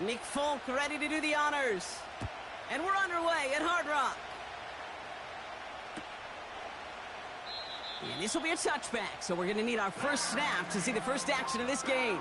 Nick Folk ready to do the honors. And we're underway at Hard Rock. And this will be a touchback, so we're going to need our first snap to see the first action of this game.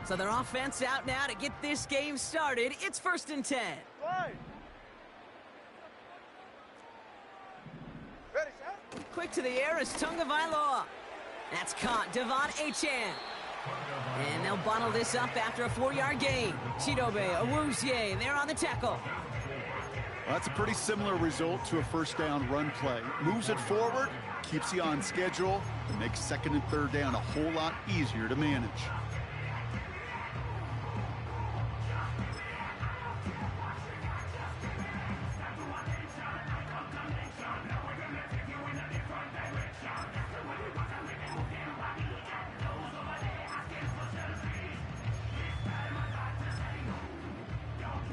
So their offense out now to get this game started. It's 1st and 10. Right. Ready, set. Quick to the air is Tunga Vailoa. That's caught. Devon Achane. And they'll bottle this up after a 4-yard gain. Chidobe Awuzie there on the tackle. Well, that's a pretty similar result to a first down run play. Moves it forward, keeps you on schedule, and makes 2nd and 3rd down a whole lot easier to manage.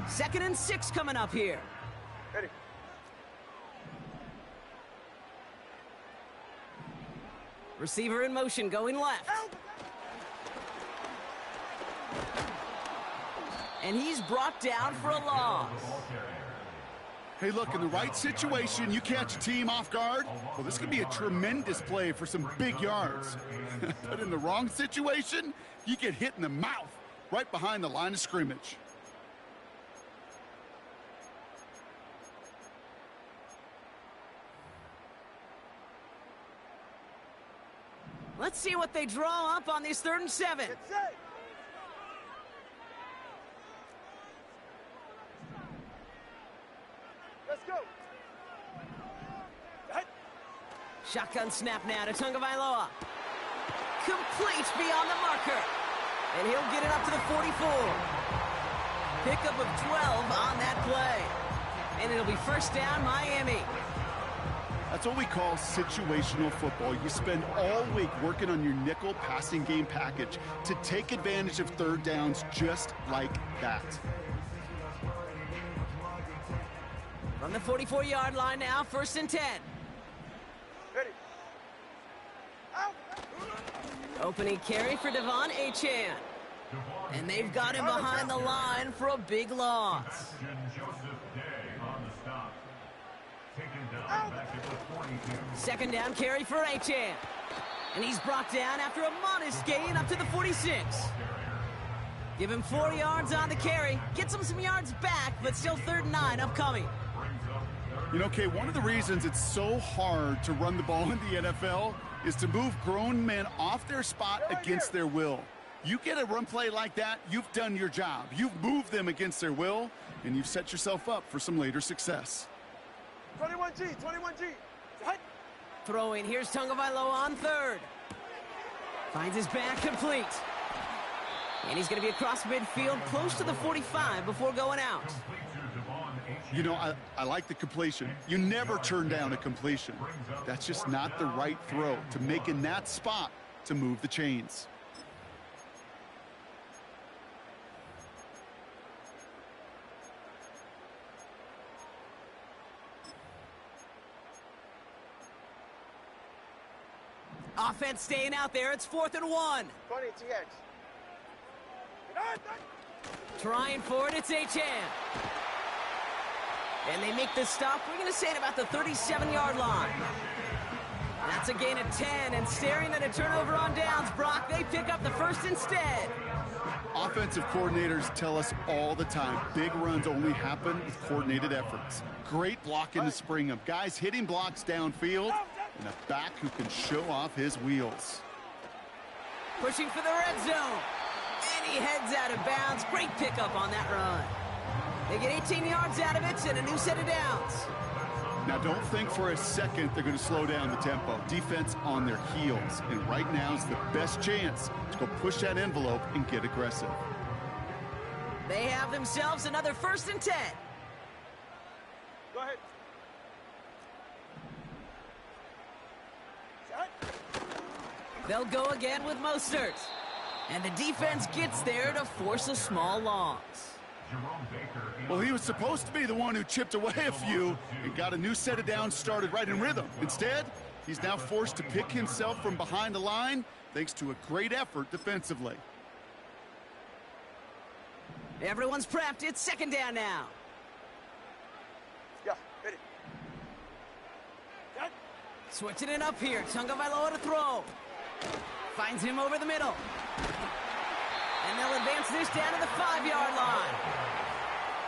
Second and 6 coming up here. Ready. Receiver in motion going left. And he's brought down for a loss. Hey, look, in the right situation, you catch a team off guard. Well, this could be a tremendous play for some big yards. But in the wrong situation, you get hit in the mouth right behind the line of scrimmage. Let's see what they draw up on this 3rd and 7. Get set. Let's go. Hit. Shotgun snap now to Tunga Vailoa. Complete beyond the marker. And he'll get it up to the 44. Pickup of 12 on that play. And it'll be 1st down, Miami. That's what we call situational football. You spend all week working on your nickel passing game package to take advantage of 3rd downs just like that. From the 44-yard line now, 1st and 10. Ready. Out. Opening carry for Devon Achane. And they've got him behind the line for a big loss. Second down carry for Achane. And he's brought down after a modest gain up to the 46. Give him 4 yards on the carry. Gets him some yards back, but still 3rd and 9 upcoming. You know, Kay, one of the reasons it's so hard to run the ball in the NFL is to move grown men off their spot against their will. You get a run play like that, you've done your job. You've moved them against their will, and you've set yourself up for some later success. 21G, 21G. Hut. Throwing, here's Tagovailoa on 3rd. Finds his back complete. And he's going to be across midfield, close to the 45 before going out. You know, I like the completion. You never turn down a completion. That's just not the right throw to make in that spot to move the chains. Offense staying out there. It's 4th and 1. 20 TX. Trying for it. It's Achane. And they make the stop. We're going to say at about the 37-yard line. That's a gain of 10. And staring at a turnover on downs, Brock, they pick up the first instead. Offensive coordinators tell us all the time, big runs only happen with coordinated efforts. Great blocking to spring them. Guys hitting blocks downfield, and a back who can show off his wheels. Pushing for the red zone. And he heads out of bounds. Great pickup on that run. They get 18 yards out of it and a new set of downs. Now, don't think for a second they're going to slow down the tempo. Defense on their heels. And right now is the best chance to go push that envelope and get aggressive. They have themselves another 1st and 10. Go ahead. They'll go again with Mostert. And the defense gets there to force a small loss. Well, he was supposed to be the one who chipped away a few and got a new set of downs started right in rhythm. Instead, he's now forced to pick himself from behind the line thanks to a great effort defensively. Everyone's prepped. It's 2nd down now. Yeah, ready. Switching it up here. Tagovailoa to throw. Finds him over the middle. And they'll advance this down to the 5-yard line.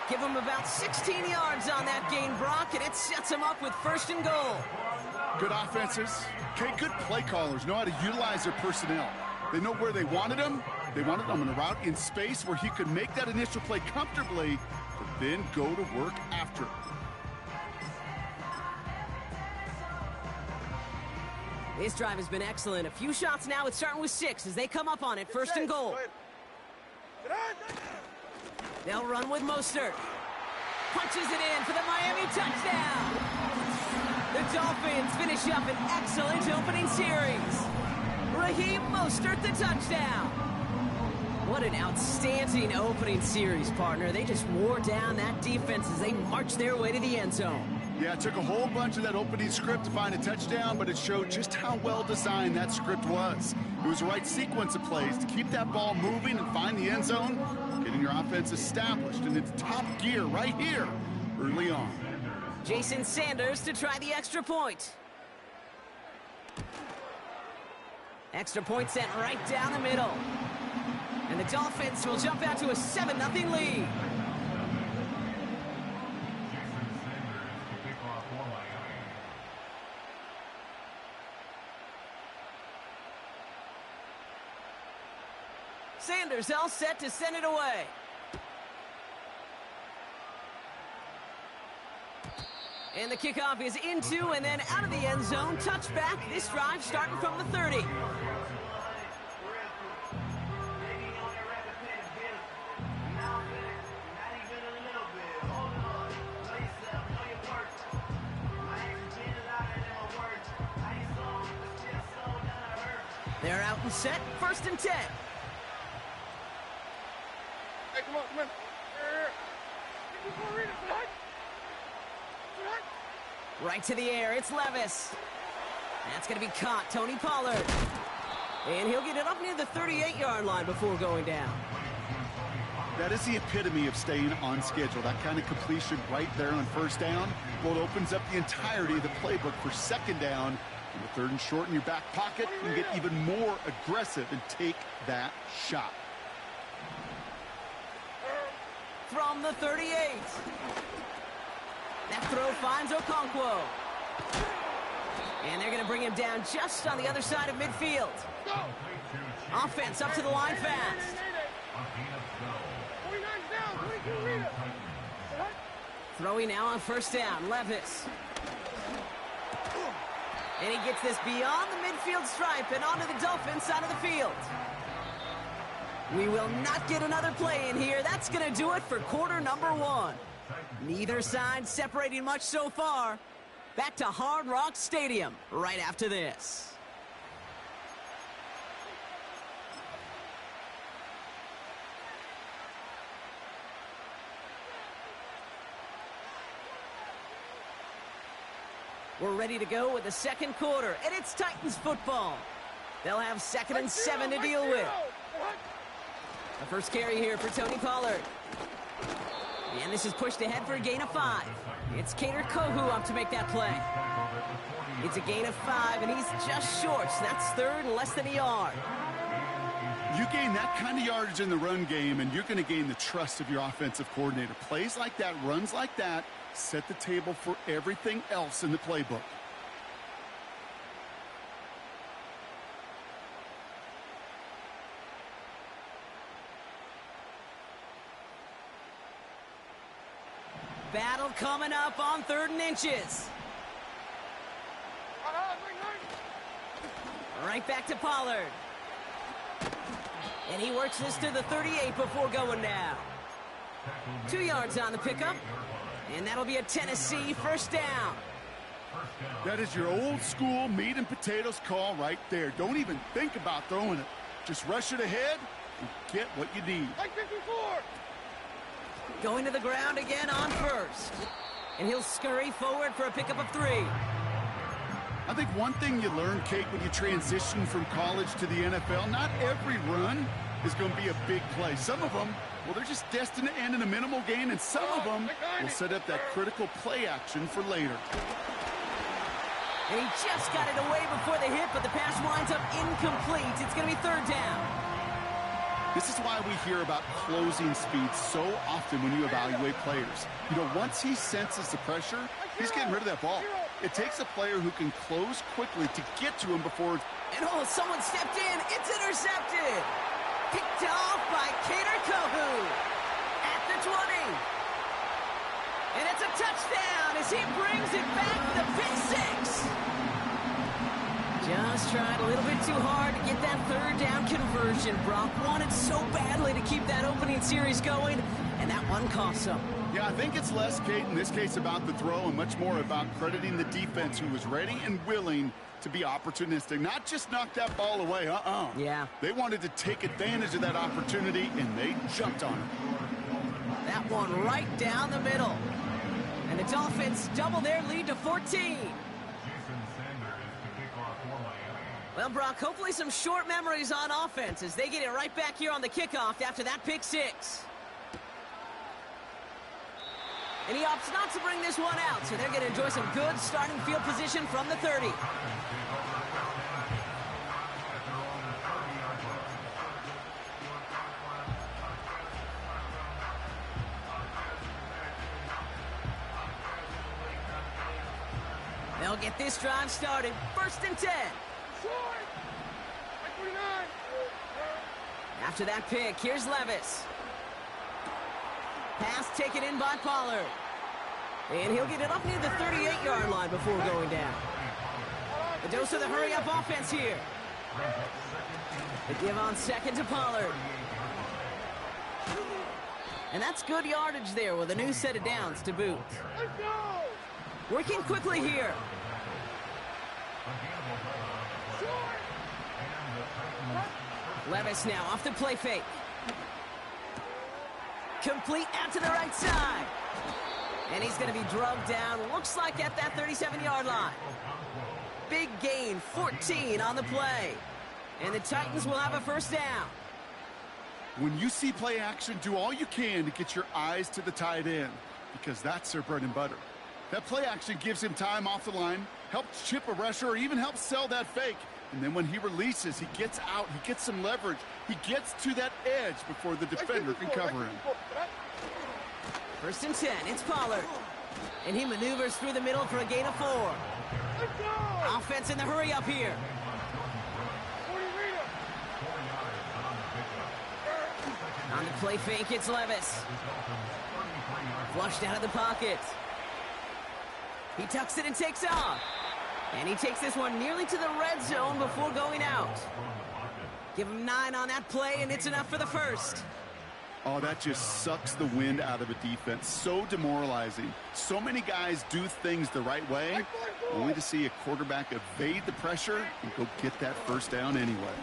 Give him about 16 yards on that gain, Brock, and it sets him up with 1st and goal. Good offenses. Okay, good play callers know how to utilize their personnel. They know where they wanted him. They wanted him on a route in space where he could make that initial play comfortably, but then go to work after. This drive has been excellent. A few shots now. It's starting with 6 as they come up on it. 1st and goal. They'll run with Mostert. Punches it in for the Miami touchdown. The Dolphins finish up an excellent opening series. Raheem Mostert, the touchdown. What an outstanding opening series, partner. They just wore down that defense as they marched their way to the end zone. Yeah, it took a whole bunch of that opening script to find a touchdown, but it showed just how well designed that script was. It was the right sequence of plays to keep that ball moving and find the end zone, getting your offense established in its top gear right here early on. Jason Sanders to try the extra point. Extra point sent right down the middle. And the Dolphins will jump out to a 7-0 lead. Sanders all set to send it away. And the kickoff is into and then out of the end zone. Touchback. This drive starting from the 30. They're out and set. 1st and 10. Hey, come on, come on. Right to the air, it's Levis. That's going to be caught, Tony Pollard. And he'll get it up near the 38-yard line before going down. That is the epitome of staying on schedule. That kind of completion right there on first down. Well, it opens up the entirety of the playbook for second down. And with third and short in your back pocket, you can get even more aggressive and take that shot. From the 38. That throw finds Okonkwo. And they're going to bring him down just on the other side of midfield. Offense up to the line fast. Throwing now on first down, Levis. And he gets this beyond the midfield stripe and onto the Dolphins side of the field. We will not get another play in here. That's going to do it for quarter number 1. Neither side separating much so far. Back to Hard Rock Stadium right after this. We're ready to go with the second quarter, and it's Titans football. They'll have 2nd and 7 to deal with. The first carry here for Tony Pollard. And this is pushed ahead for a gain of 5. It's Kader Kohou up to make that play. It's a gain of 5, and he's just short. So that's third and less than a yard. You gain that kind of yardage in the run game, and you're going to gain the trust of your offensive coordinator. Plays like that, runs like that, set the table for everything else in the playbook. Battle coming up on 3rd and inches. Right back to Pollard. And he works this to the 38 before going down. 2 yards on the pickup. And that'll be a Tennessee first down. That is your old school meat and potatoes call right there. Don't even think about throwing it. Just rush it ahead and get what you need. Going to the ground again on first. And he'll scurry forward for a pickup of 3. I think one thing you learn, Kate, when you transition from college to the NFL, not every run is going to be a big play. Some of them, well, they're just destined to end in a minimal gain, and some of them will set up that critical play action for later. And he just got it away before the hit, but the pass winds up incomplete. It's going to be 3rd down. This is why we hear about closing speed so often when you evaluate players. You know, once he senses the pressure, he's getting rid of that ball. It takes a player who can close quickly to get to him before it's... And oh, someone stepped in. It's intercepted. Picked off by Kader Kohou at the 20. And it's a touchdown as he brings it back for the pick 6. Just tried a little bit too hard to get that 3rd down conversion. Brock wanted so badly to keep that opening series going, and that one cost him. Yeah, I think it's less, Kate, in this case about the throw and much more about crediting the defense who was ready and willing to be opportunistic. Not just knock that ball away, Yeah. They wanted to take advantage of that opportunity, and they jumped on it. That one right down the middle. And the Dolphins double their lead to 14. Well, Brock, hopefully some short memories on offense as they get it right back here on the kickoff after that pick 6. And he opts not to bring this one out, so they're going to enjoy some good starting field position from the 30. They'll get this drive started. 1st and 10. After that pick, here's Levis. Pass taken in by Pollard. And he'll get it up near the 38-yard line before going down. A dose of the hurry-up offense here. The give on 2nd to Pollard. And that's good yardage there with a new set of downs to boot. Working quickly here. Levis now off the play fake. Complete out to the right side. And he's going to be drugged down, looks like at that 37-yard line. Big gain, 14 on the play. And the Titans will have a first down. When you see play action, do all you can to get your eyes to the tight end, because that's their bread and butter. That play action gives him time off the line, helps chip a rusher, or even helps sell that fake. And then when he releases, he gets out, he gets some leverage. He gets to that edge before the defender can cover him. 1st and 10, it's Pollard. And he maneuvers through the middle for a gain of 4. Offense in the hurry up here. On the play fake, it's Levis. Flushed out of the pocket. He tucks it and takes off. And he takes this one nearly to the red zone before going out. Give him 9 on that play, and it's enough for the first. Oh, that just sucks the wind out of a defense. So demoralizing. So many guys do things the right way, only to see a quarterback evade the pressure and go get that first down anyway.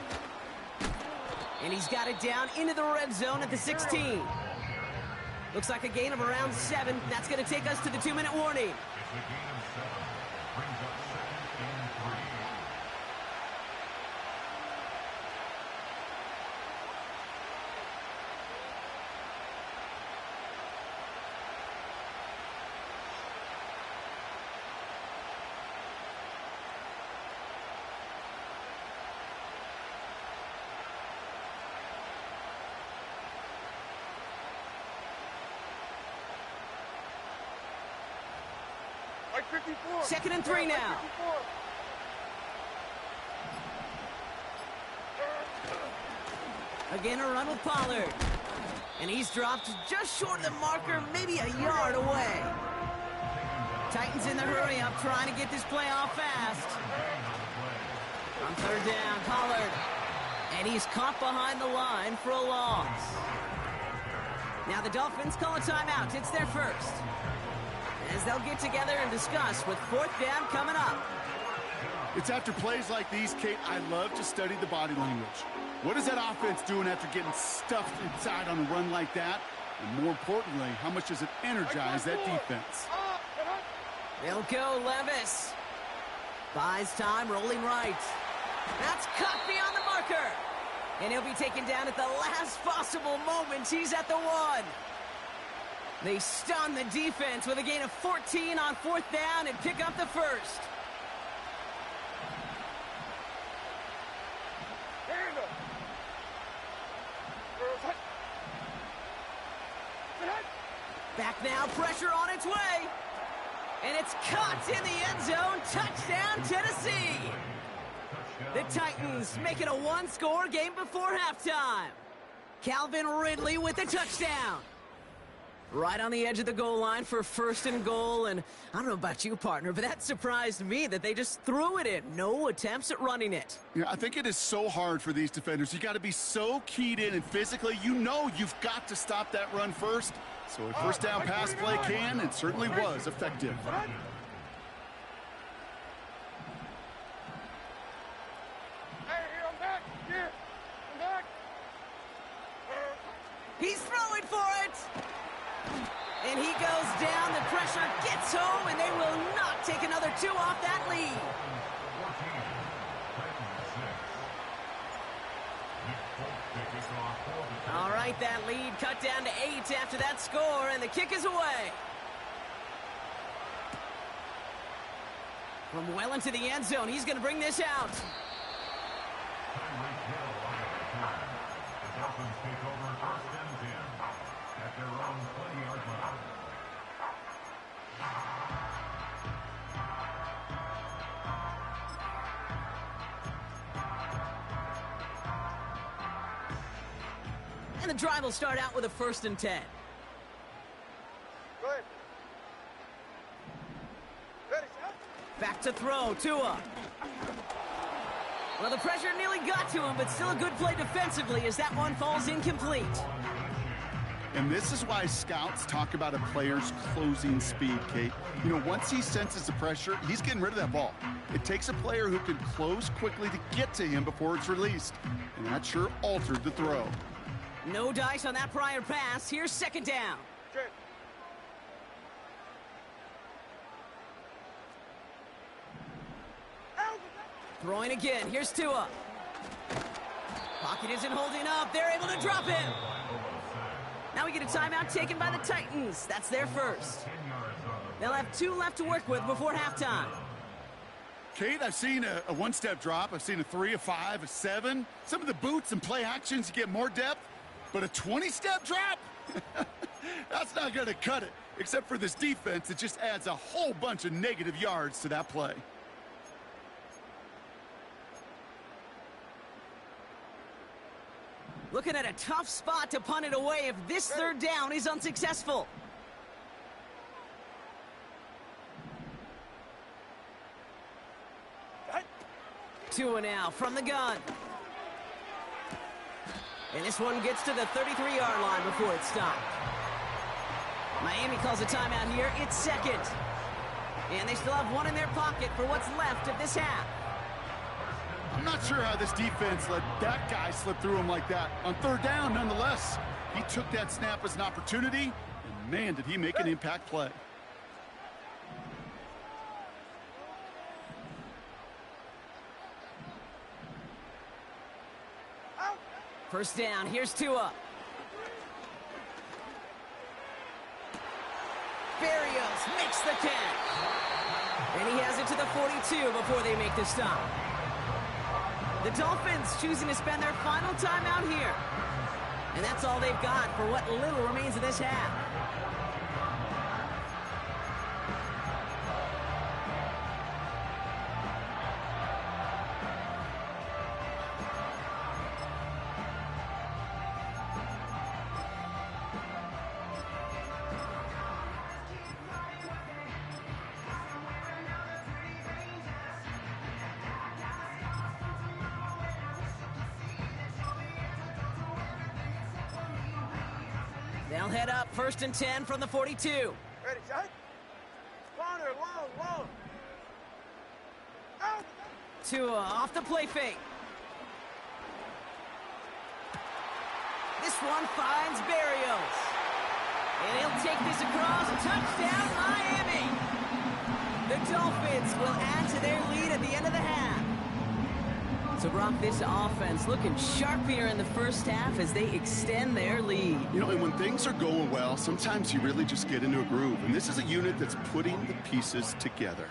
And he's got it down into the red zone at the 16. Looks like a gain of around 7. That's going to take us to the 2-minute warning. Like 54. 2nd and 3 now. Again, a run with Pollard. And he's dropped just short of the marker, maybe a yard away. Titans in the hurry up, trying to get this play off fast. On 3rd down, Pollard. And he's caught behind the line for a loss. Now the Dolphins call a timeout. It's their first. As they'll get together and discuss with 4th down coming up. It's after plays like these, Kate, I love to study the body language. What is that offense doing after getting stuffed inside on a run like that? And more importantly, how much does it energize that defense? They'll go Levis. Buys time, rolling right. That's cut beyond the marker. And he'll be taken down at the last possible moment. He's at the 1. They stun the defense with a gain of 14 on 4th down and pick up the first. Back now, pressure on its way. And it's caught in the end zone. Touchdown, Tennessee. The Titans make it a 1-score game before halftime. Calvin Ridley with the touchdown. Right on the edge of the goal line for 1st and goal, and I don't know about you, partner, but that surprised me that they just threw it in. No attempts at running it. Yeah, I think it is so hard for these defenders. You got to be so keyed in, and physically, you know you've got to stop that run first. So a 1st down pass play can, and certainly was effective. He's throwing for it. And he goes down. The pressure gets home, and they will not take another 2 off that lead. All right, that lead cut down to 8 after that score, and the kick is away. From well into the end zone, he's going to bring this out. And the drive will start out with a 1st and 10. Go ahead. Ready, set. Back to throw, Tua. Well, the pressure nearly got to him, but still a good play defensively as that one falls incomplete. And this is why scouts talk about a player's closing speed, Kate. You know, once he senses the pressure, he's getting rid of that ball. It takes a player who can close quickly to get to him before it's released. And that sure altered the throw. No dice on that prior pass. Here's 2nd down. Okay. Throwing again. Here's Tua. Pocket isn't holding up. They're able to drop him. Now we get a timeout taken by the Titans. That's their first. They'll have 2 left to work with before halftime. Kate, I've seen a one-step drop. I've seen a 3, a 5, a 7. Some of the boots and play actions, you get more depth. But a 20-step drop? That's not going to cut it. Except for this defense, it just adds a whole bunch of negative yards to that play. Looking at a tough spot to punt it away if this third down is unsuccessful. Tua now from the gun. And this one gets to the 33-yard line before it's stopped. Miami calls a timeout here. It's second. And they still have 1 in their pocket for what's left of this half. I'm not sure how this defense let that guy slip through him like that. On third down, nonetheless, he took that snap as an opportunity, and man, did he make an impact play. First down, here's Tua. Berrios makes the catch. And he has it to the 42 before they make the stop. The Dolphins choosing to spend their final time out here. And that's all they've got for what little remains of this half. They'll head up 1st and 10 from the 42. Ready, set. Corner, long. Out. Tua off the play fake. This one finds Berrios. And he'll take this across. Touchdown, Miami. The Dolphins will add to their lead at the end of the half. So, Brock, this offense looking sharp here in the first half as they extend their lead. You know, and when things are going well, sometimes you really just get into a groove. And this is a unit that's putting the pieces together.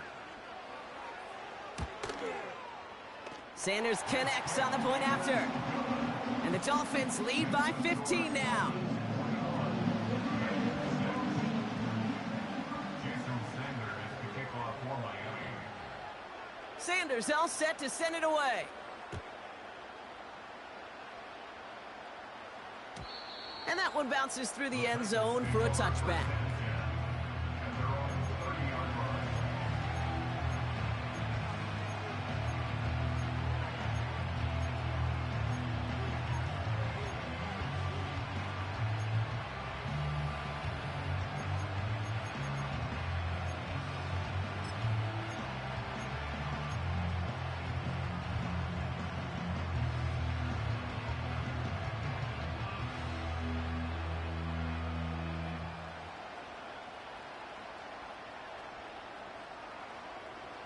Sanders connects on the point after. And the Dolphins lead by 15 now. Sanders all set to send it away. And that one bounces through the end zone for a touchback.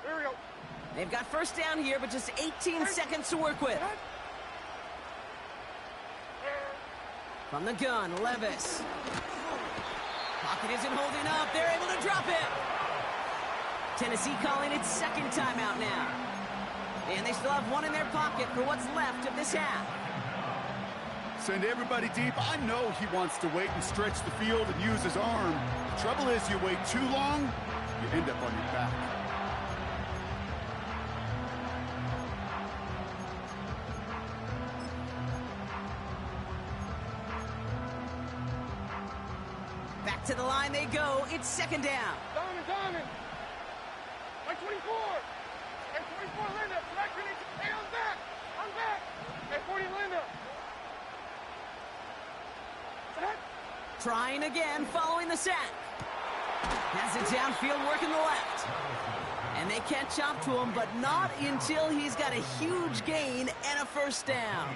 Here we go. They've got first down here, but just 18 seconds to work with. From the gun, Levis. Pocket isn't holding up. They're able to drop it. Tennessee calling its second timeout now. And they still have 1 in their pocket for what's left of this half. Send everybody deep. I know he wants to wait and stretch the field and use his arm. The trouble is, you wait too long, you end up on your back. Back to the line they go. It's second down. Diamond. Like 24. And 24, Linda. Direction. Hey, I'm back. Hey, 40, Linda. Set. Trying again following the sack. Has it downfield working the left. And they catch up to him, but not until he's got a huge gain and a first down.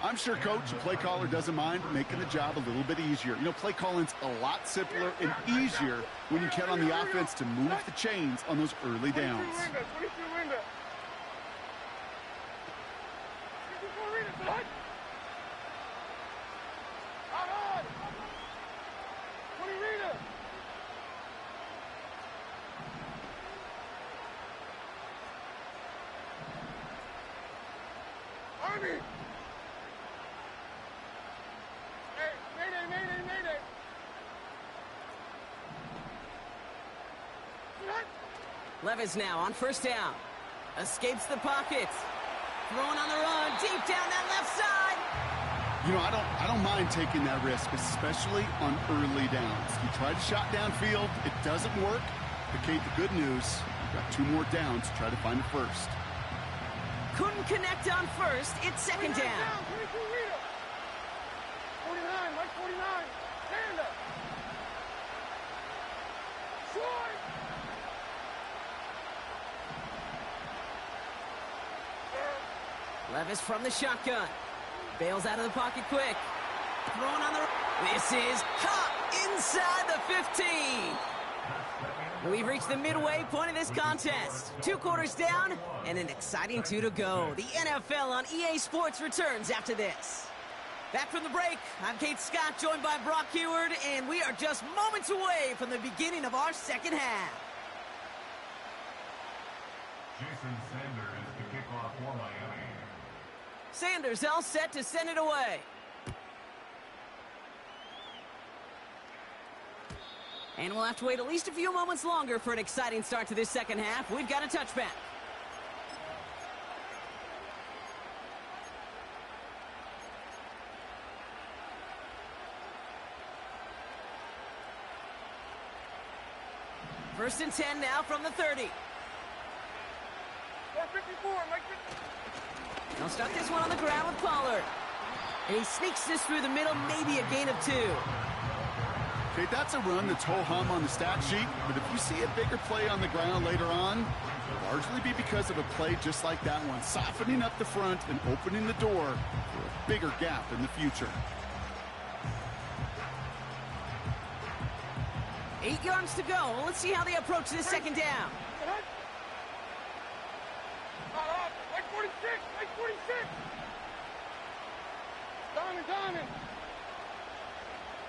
I'm sure Coach, the play caller, doesn't mind making the job a little bit easier. You know, play calling's a lot simpler and easier when you count on the offense to move the chains on those early downs. 22 Linda. 22 Linda. 54 What? Out on! 20 Rita! Army! Hey, mayday, mayday, mayday! What? Levis now on first down. Escapes the pocket. Throwing on the run, deep down that left side. You know, I don't mind taking that risk, especially on early downs. You try to shot downfield, it doesn't work. But Kate, the good news, you've got 2 more downs to try to find a first. Couldn't connect on first. It's second 29 down. 22 Rita! 49, Mike 49! Stand up! Short! Levis from the shotgun. Bails out of the pocket quick. Throwing on the... This is caught inside the 15. We've reached the midway point of this contest. 2 quarters down and an exciting 2 to go. The NFL on EA Sports returns after this. Back from the break, I'm Kate Scott, joined by Brock Heward, and we are just moments away from the beginning of our second half. Jason Sanders to kick off for Miami. Sanders all set to send it away. And we'll have to wait at least a few moments longer for an exciting start to this second half. We've got a touchback. First and 10 now from the 30. 454, Mike 50. They'll start this one on the ground with Pollard. And he sneaks this through the middle, maybe a gain of 2. Okay, that's a run that's ho-hum on the stat sheet, but if you see a bigger play on the ground later on, it'll largely be because of a play just like that one, softening up the front and opening the door for a bigger gap in the future. 8 yards to go. Let's see how they approach this second down. Mike 46, Mike 46! Diamond!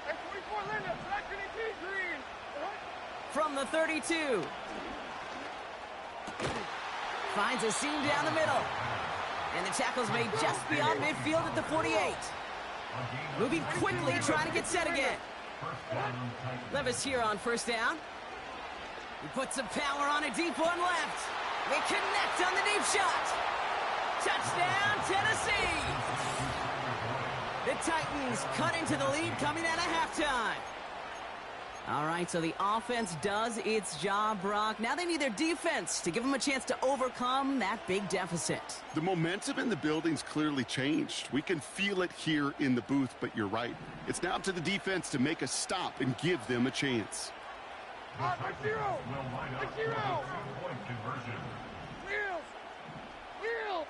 Mike 44, Linda, Black Trinity, Green! From the 32. Finds a seam down the middle. And the tackle's made just beyond midfield at the 48. Moving quickly, trying to get set again. Levis here on first down. He puts some power on a deep one left. They connect on the deep shot. Touchdown, Tennessee! The Titans cut into the lead coming out of halftime. All right, so the offense does its job, Brock. Now they need their defense to give them a chance to overcome that big deficit. The momentum in the building's clearly changed. We can feel it here in the booth, but you're right. It's now up to the defense to make a stop and give them a chance. Mike 0! Mike 0! Point conversion. Wheels! Wheels!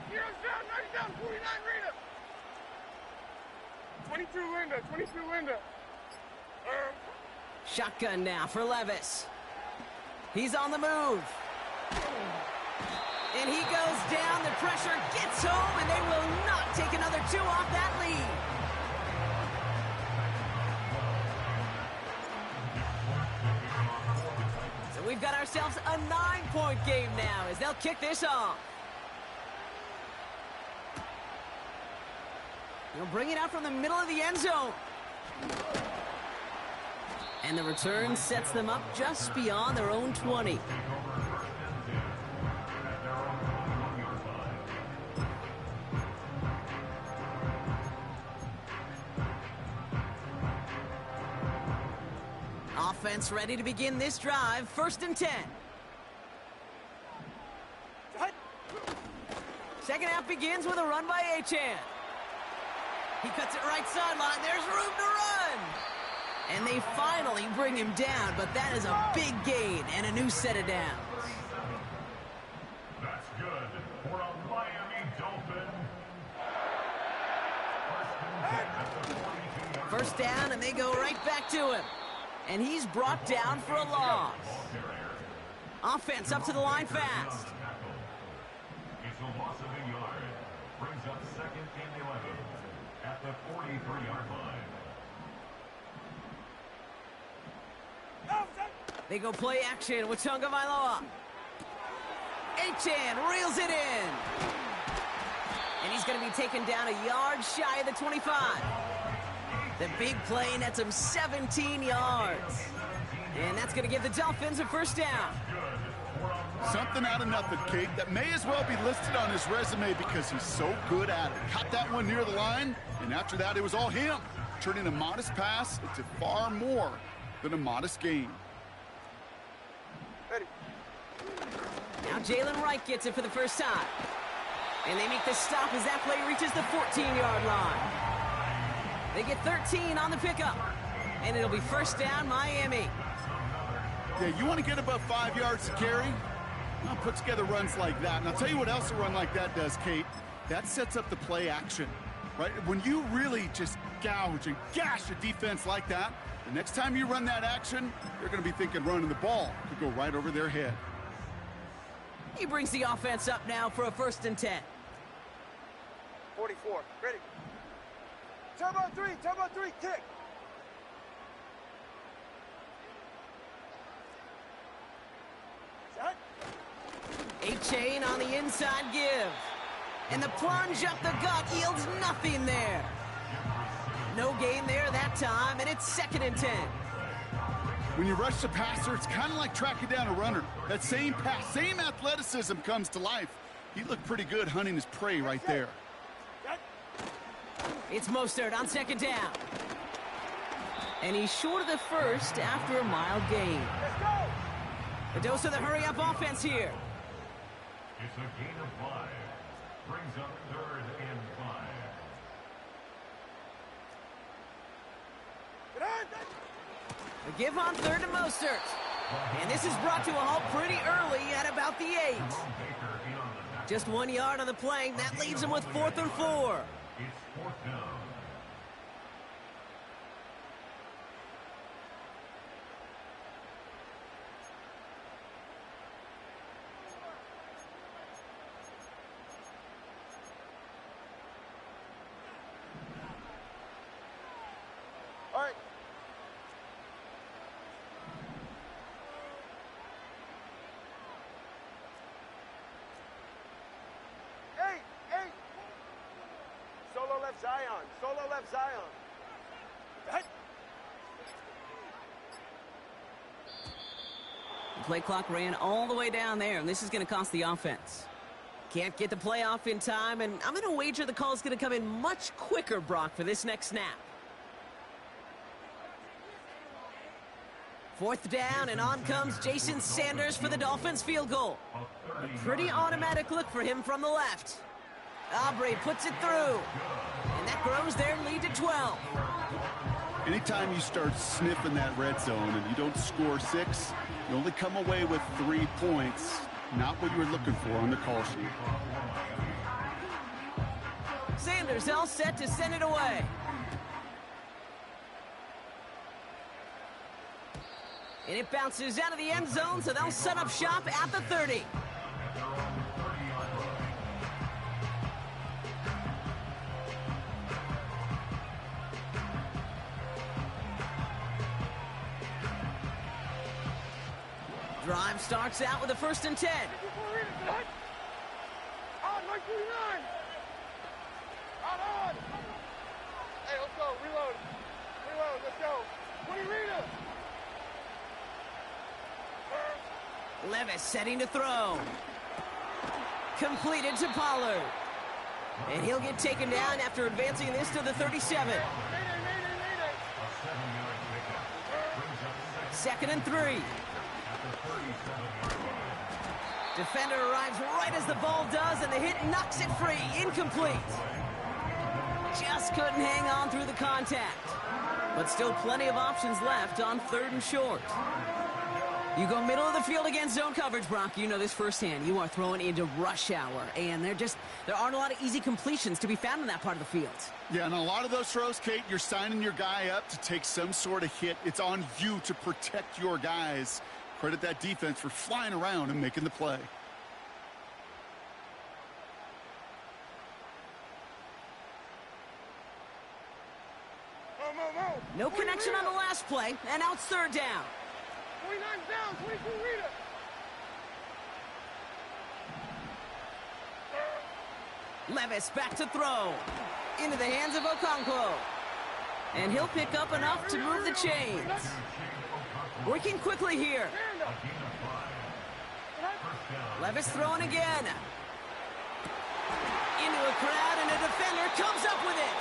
Heroes down, 90 down, 49 Rita! 22 Linda, 22 Linda. Shotgun now for Levis. He's on the move. And he goes down. The pressure gets home, and they will not take another 2 off that lead. So we've got ourselves a 9-point game now as they'll kick this off. They'll bring it out from the middle of the end zone. And the return sets them up just beyond their own 20. Offense ready to begin this drive. First and 10. Second half begins with a run by Achane. He cuts it right sideline. There's room to run. And they finally bring him down, but that is a big gain and a new set of downs. That's good for a Miami Dolphin. First down, and they go right back to him. And he's brought down for a loss. Offense up to the line fast. It's a loss of a yard. Brings up second and 11 at the 43-yard line. They go play action with Tagovailoa. Achane reels it in. And he's going to be taken down a yard shy of the 25. The big play nets him 17 yards. And that's going to give the Dolphins a first down. Something out of nothing, Kate. That may as well be listed on his resume because he's so good at it. Caught that one near the line, and after that, it was all him. Turning a modest pass into far more than a modest gain. Ready. Now Jalen Wright gets it for the first time. And they make the stop as that play reaches the 14-yard line. They get 13 on the pickup. And it'll be first down, Miami. Yeah, you want to get above 5 yards to carry? Well, put together runs like that. And I'll tell you what else a run like that does, Kate. That sets up the play action, right? When you really just gouge and gash a defense like that, the next time you run that action, they're going to be thinking running the ball could go right over their head. He brings the offense up now for a 1st and 10. 44. Ready. Turbo 3, kick. Set. Achane on the inside give. And the plunge up the gut yields nothing there. No gain there that time, and it's 2nd and 10. When you rush the passer, it's kind of like tracking down a runner. That same pass, same athleticism comes to life. He looked pretty good hunting his prey right there. It's Mostert on 2nd down. And he's short of the first after a mild gain. Let's go. A dose of the hurry-up offense here. It's a gain of 5. Brings up 3rd and 5. Get on. The give on 3rd to Mostert. And this is brought to a halt pretty early at about the 8. Just 1 yard on the play. That leaves him with 4th and 4. It's 4th down. All right. Eight. Solo left Zion. Hey. The play clock ran all the way down there, and this is going to cost the offense. Can't get the play off in time, and I'm going to wager the call is going to come in much quicker, Brock, for this next snap. 4th down, and on comes Jason Sanders for the Dolphins field goal. A pretty automatic look for him from the left. Aubrey puts it through, and that grows their lead to 12. Anytime you start sniffing that red zone and you don't score 6, you only come away with 3 points, not what you were looking for on the call sheet. Sanders all set to send it away. And it bounces out of the end zone, so they'll set up shop at the 30. Drive starts out with a 1st and 10. On, Mike 49. On. Hey, let's go. Reload. Let's go. 20 Rita. Levis setting to throw. Completed to Pollard. And he'll get taken down after advancing this to the 37. Mayday. 2nd and 3. Defender arrives right as the ball does, and the hit knocks it free. Incomplete. Just couldn't hang on through the contact. But still plenty of options left on 3rd and short. You go middle of the field against zone coverage, Brock. You know this firsthand. You are throwing into rush hour, and there aren't a lot of easy completions to be found in that part of the field. Yeah, and a lot of those throws, Kate, you're signing your guy up to take some sort of hit. It's on you to protect your guys. Credit that defense for flying around and making the play. No connection on the last play, and now it's third down. 29 down, 22 reader. Levis back to throw. Into the hands of Okonkwo. And he'll pick up enough to move the chains. Working quickly here. Levis throwing again. Into a crowd, and a defender comes up with it.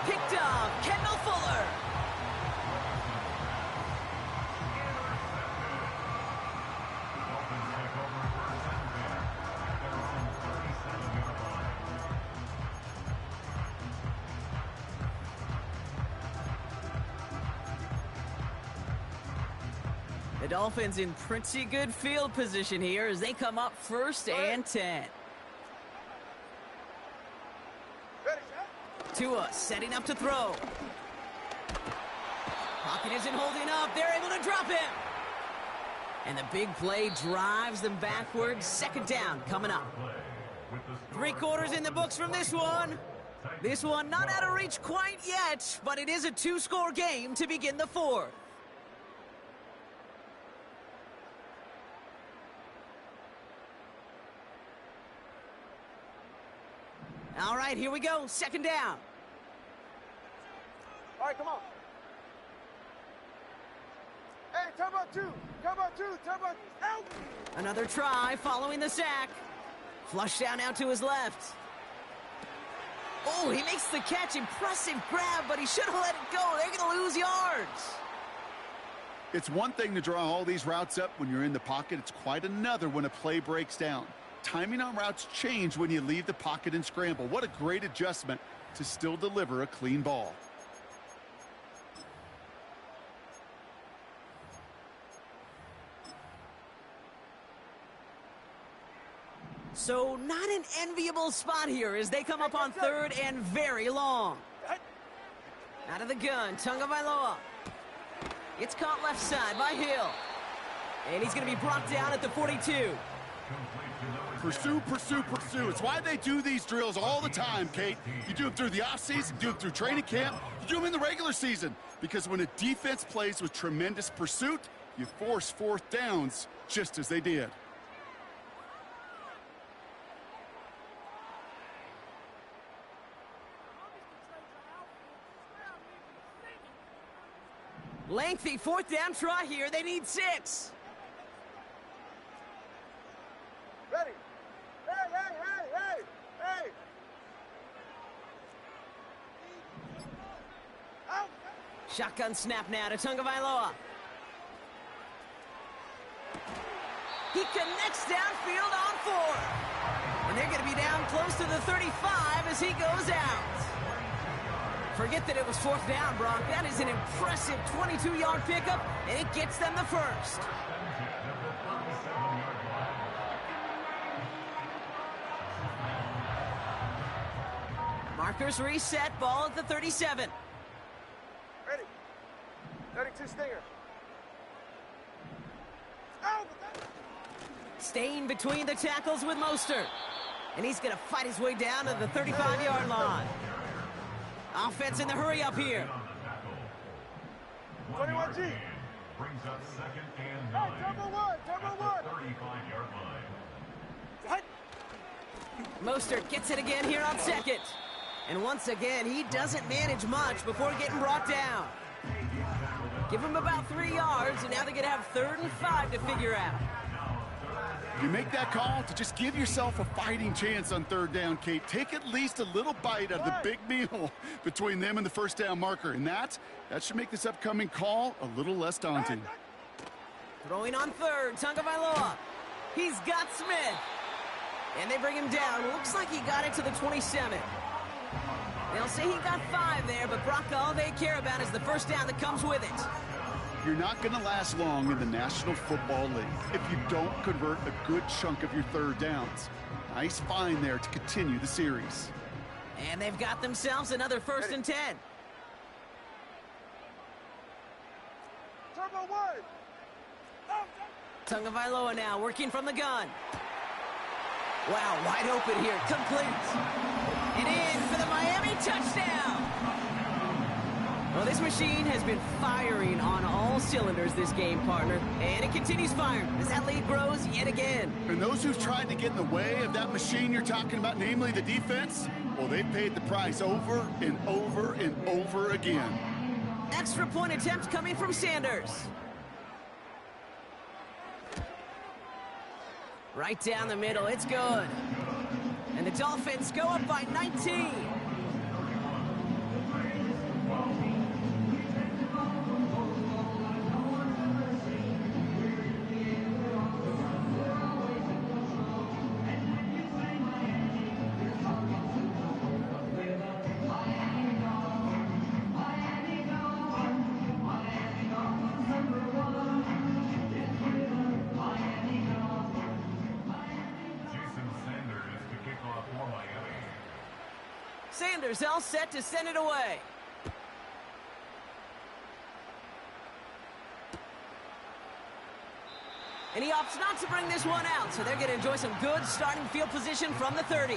Picked off Kendall Fuller. The Dolphins in pretty good field position here as they come up first and 10. Tua setting up to throw. Pocket isn't holding up. They're able to drop him. And the big play drives them backwards. Second down coming up. 3 quarters in the books from this one. This one not out of reach quite yet, but it is a 2-score game to begin the 4th. All right, here we go. Second down. All right, come on. Hey, turn about 2. Turn about 2. Turn about out. Another try following the sack. Flush down now to his left. Oh, he makes the catch. Impressive grab, but he should have let it go. They're going to lose yards. It's one thing to draw all these routes up when you're in the pocket. It's quite another when a play breaks down. Timing on routes change when you leave the pocket and scramble. What a great adjustment to still deliver a clean ball. So not an enviable spot here as they come up on third and very long. Out of the gun, Tagovailoa. It's caught left side by Hill. And he's going to be brought down at the 42. Pursue, pursue, pursue. It's why they do these drills all the time, Kate. You do them through the offseason, you do them through training camp, you do them in the regular season. Because when a defense plays with tremendous pursuit, you force 4th downs just as they did. Lengthy 4th down try here. They need 6. Ready. Hey. Out. Shotgun snap now to Tagovailoa. He connects downfield on 4. And they're going to be down close to the 35 as he goes out. Forget that it was 4th down, Brock. That is an impressive 22-yard pickup, and it gets them the first. Markers reset, ball at the 37. Ready. 32 Stinger. Out. Staying between the tackles with Mostert. And he's going to fight his way down to the 35-yard line. Offense in the hurry up here. 21G. Brings up second and Hey, 9. turbo 1. Turbo 1. 35-yard line. Mostert gets it again here on second. And once again, he doesn't manage much before getting brought down. Give him about 3 yards, and now they're going to have 3rd and 5 to figure out. You make that call to just give yourself a fighting chance on 3rd down, Kate. Take at least a little bite out of the big meal between them and the 1st down marker. And that should make this upcoming call a little less daunting. Throwing on 3rd, Tagovailoa. He's got Smith. And they bring him down. Looks like he got it to the 27. They'll say he got 5 there, but Brock, all they care about is the 1st down that comes with it. You're not going to last long in the National Football League if you don't convert a good chunk of your 3rd downs. Nice find there to continue the series. And they've got themselves another 1st and 10. Turbo 1. Tagovailoa now working from the gun. Wow, wide open here, complete. And in for the Miami touchdown. Well, this machine has been firing on all cylinders this game, partner. And it continues firing as that lead grows yet again. And those who've tried to get in the way of that machine you're talking about, namely the defense, well, they've paid the price over and over and over again. Extra point attempt coming from Sanders. Right down the middle, it's good. And the Dolphins go up by 19. Sanders all set to send it away. And he opts not to bring this one out, so they're going to enjoy some good starting field position from the 30.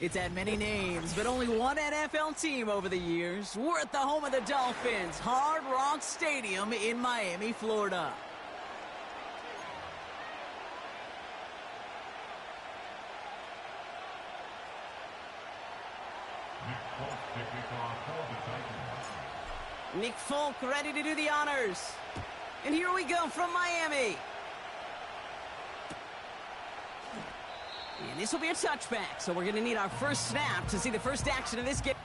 It's had many names, but only one NFL team over the years. We're at the home of the Dolphins, Hard Rock Stadium in Miami, Florida. Nick Folk ready to do the honors. And here we go from Miami. And this will be a touchback, so we're going to need our first snap to see the first action of this game.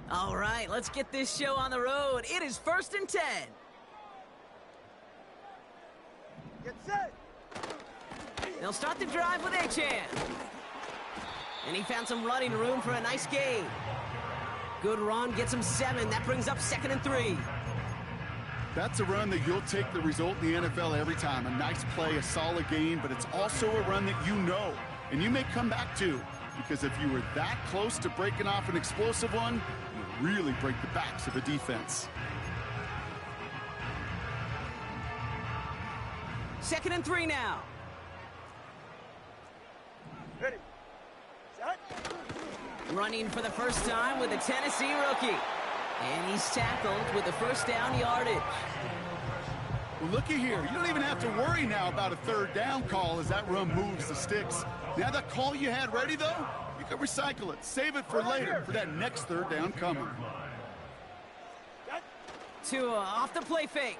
All right, let's get this show on the road. It is 1st and 10. Get set. They'll start the drive with Achane. And he found some running room for a nice gain. Good run, gets him 7. That brings up 2nd and 3. That's a run that you'll take the result in the NFL every time. A nice play, a solid gain, but it's also a run that you know and you may come back to, because if you were that close to breaking off an explosive one, you really break the backs of a defense. 2nd and 3 now. Ready. Set. Running for the first time with a Tennessee rookie. And he's tackled with the first down yardage. Well, looky here. You don't even have to worry now about a 3rd down call as that run moves the sticks. Now that call you had ready, though, you can recycle it. Save it for later for that next 3rd down coming. Tua off the play fake.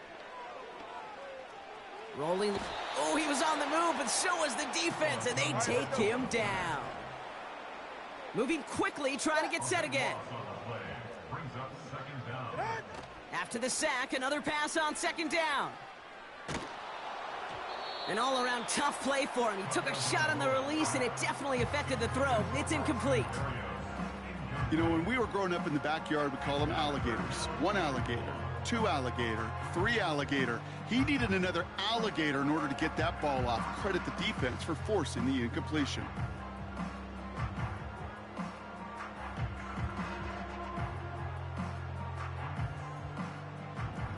Rolling. Oh, he was on the move, but so was the defense, and they take him down. Moving quickly, trying to get set again. After the sack, another pass on 2nd down. An all-around tough play for him. He took a shot on the release, and it definitely affected the throw. It's incomplete. You know, when we were growing up in the backyard, we call them alligators. 1 alligator, 2 alligator, 3 alligator. He needed another alligator in order to get that ball off. Credit the defense for forcing the incompletion.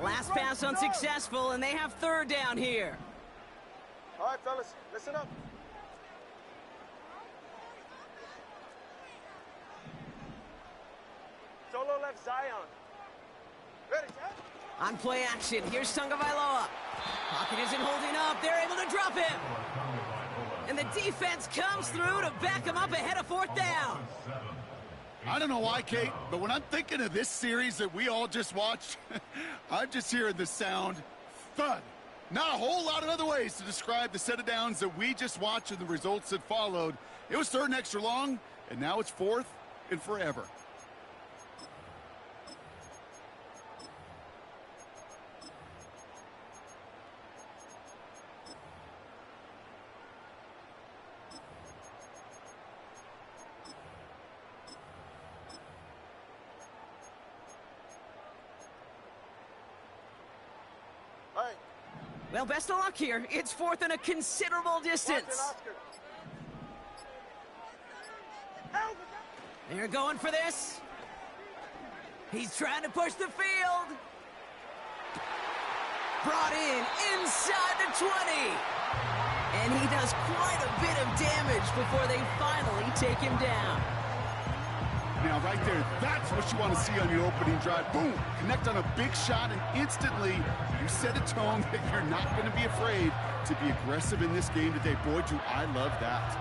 Last pass unsuccessful, and they have 3rd down here. All right, fellas, listen up. Solo left Zion. Ready, set. On play action, here's Tagovailoa. Pocket isn't holding up. They're able to drop him. And the defense comes through to back him up ahead of 4th down. I don't know why, Kate, but when I'm thinking of this series that we all just watched, I'm just hearing the sound thud. Not a whole lot of other ways to describe the set of downs that we just watched and the results that followed. It was 3rd and extra long, and now it's 4th and forever. Well, best of luck here. It's 4th and a considerable distance. They're going for this. He's trying to push the field. Brought in inside the 20. And he does quite a bit of damage before they finally take him down. Now, right there, that's what you want to see on your opening drive. Boom! Connect on a big shot, and instantly you set a tone that you're not going to be afraid to be aggressive in this game today. Boy, do I love that.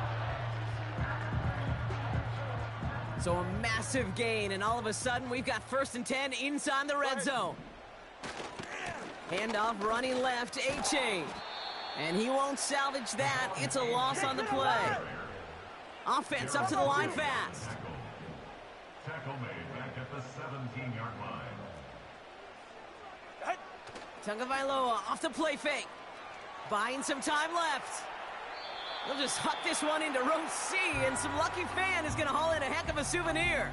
So a massive gain, and all of a sudden, we've got 1st and 10 inside the red zone. Handoff running left, Achane. And he won't salvage that. It's a loss on the play. Offense up to the line fast. Tackle made back at the 17-yard line. Tagovailoa off the play fake. Buying some time left. They'll just huck this one into row C, and some lucky fan is going to haul in a heck of a souvenir.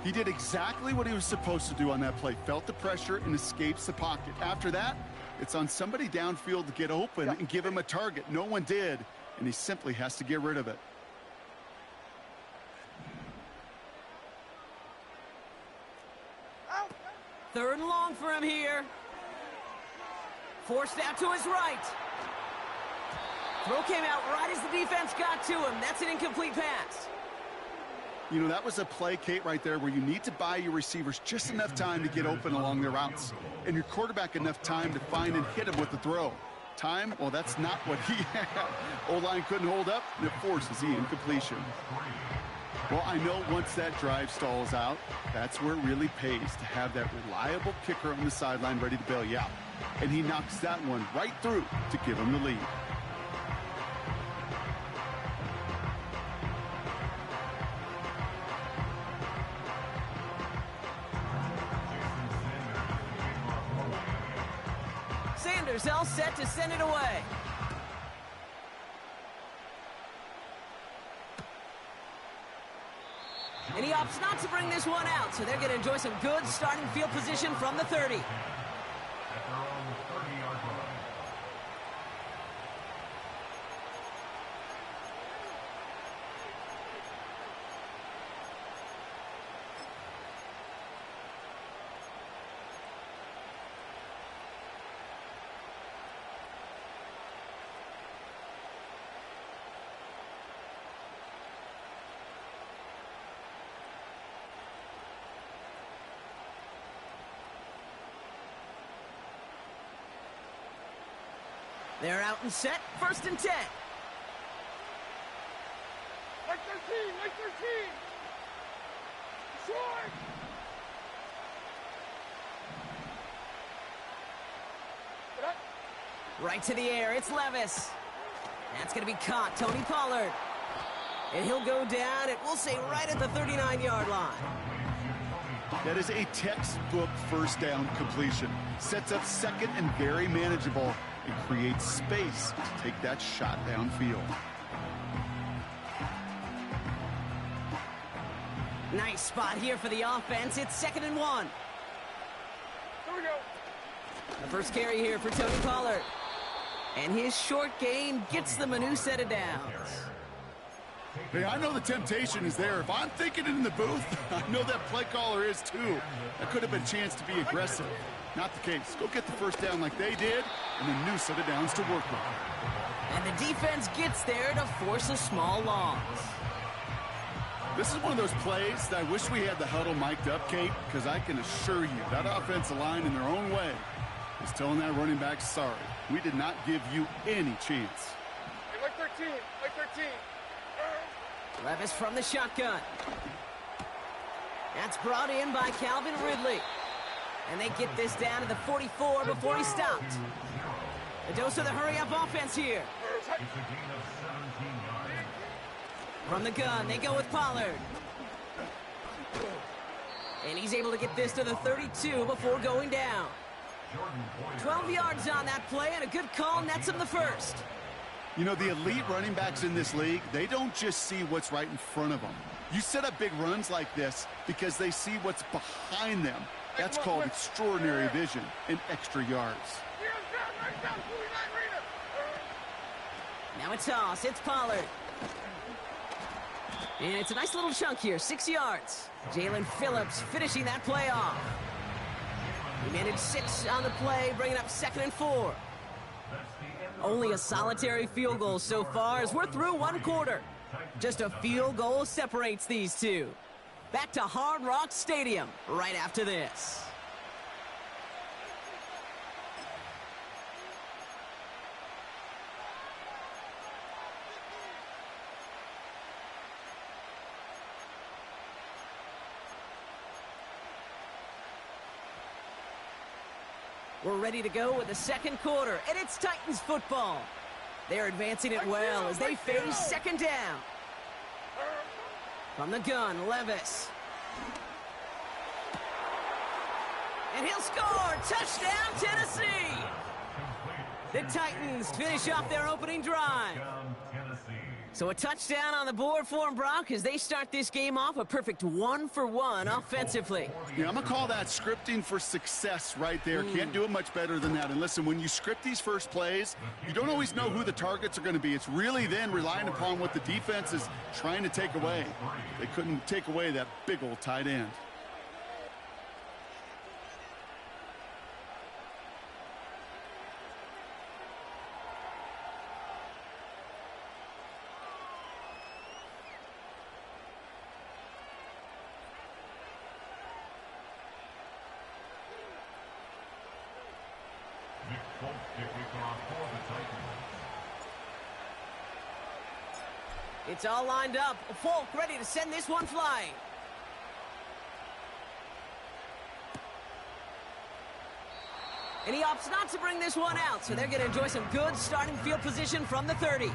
He did exactly what he was supposed to do on that play. Felt the pressure and escapes the pocket. After that, it's on somebody downfield to get open and give him a target. No one did, and he simply has to get rid of it. Third and long for him here. Forced out to his right. Throw came out right as the defense got to him. That's an incomplete pass. You know, that was a play, Kate, right there where you need to buy your receivers just enough time to get open along their routes, and your quarterback enough time to find and hit him with the throw. Time, well, that's not what he had. O-line couldn't hold up, and it forces the incompletion. Well, I know once that drive stalls out, that's where it really pays to have that reliable kicker on the sideline ready to bail you out. And he knocks that one right through to give him the lead. Defenders all set to send it away. And he opts not to bring this one out, so they're going to enjoy some good starting field position from the 30. At their own 30-yard line. They're out and set, 1st and 10. Like 13, like 13. Short. Right to the air, it's Levis. That's going to be caught, Tony Pollard. And he'll go down, it will say right at the 39-yard line. That is a textbook first down completion. Sets up second and very manageable. It creates space to take that shot downfield. Nice spot here for the offense. It's 2nd and 1. Here we go. The first carry here for Tony Pollard. And his short gain gets them a new set of downs. Hey, I know the temptation is there. If I'm thinking it in the booth, I know that play caller is too. That could have been a chance to be aggressive. Not the case. Go get the first down like they did, and a new set of downs to work with. And the defense gets there to force a small loss. This is one of those plays that I wish we had the huddle mic'd up, Kate, because I can assure you that offensive line in their own way is telling that running back, sorry, we did not give you any chance. Hey, like 13, like 13. Levis from the shotgun. That's brought in by Calvin Ridley. And they get this down to the 44 before he stopped. A dose of the hurry-up offense here. It's a gain of 17 yards. From the gun, they go with Pollard. And he's able to get this to the 32 before going down. 12 yards on that play, and a good call nets him the first. You know, the elite running backs in this league, they don't just see what's right in front of them. You set up big runs like this because they see what's behind them. That's called extraordinary vision and extra yards. Right down, 49 Raiders. Now a toss, it's Pollard. And it's a nice little chunk here, 6 yards. Jalen Phillips finishing that play off. He managed 6 on the play, bringing up 2nd and 4. Only a solitary field goal so far as we're through one quarter. Just a field goal separates these two. Back to Hard Rock Stadium right after this. We're ready to go with the second quarter, and it's Titans football. They're advancing it well as they face 2nd down. From the gun, Levis. And he'll score! Touchdown, Tennessee! The Titans finish off their opening drive. So a touchdown on the board for them, Brock, as they start this game off a perfect 1-for-1 offensively. Yeah, I'm going to call that scripting for success right there. Can't do it much better than that. And listen, when you script these first plays, you don't always know who the targets are going to be. It's really then relying upon what the defense is trying to take away. They couldn't take away that big old tight end. It's all lined up. Folk ready to send this one flying. And he opts not to bring this one out, so they're going to enjoy some good starting field position from the 30.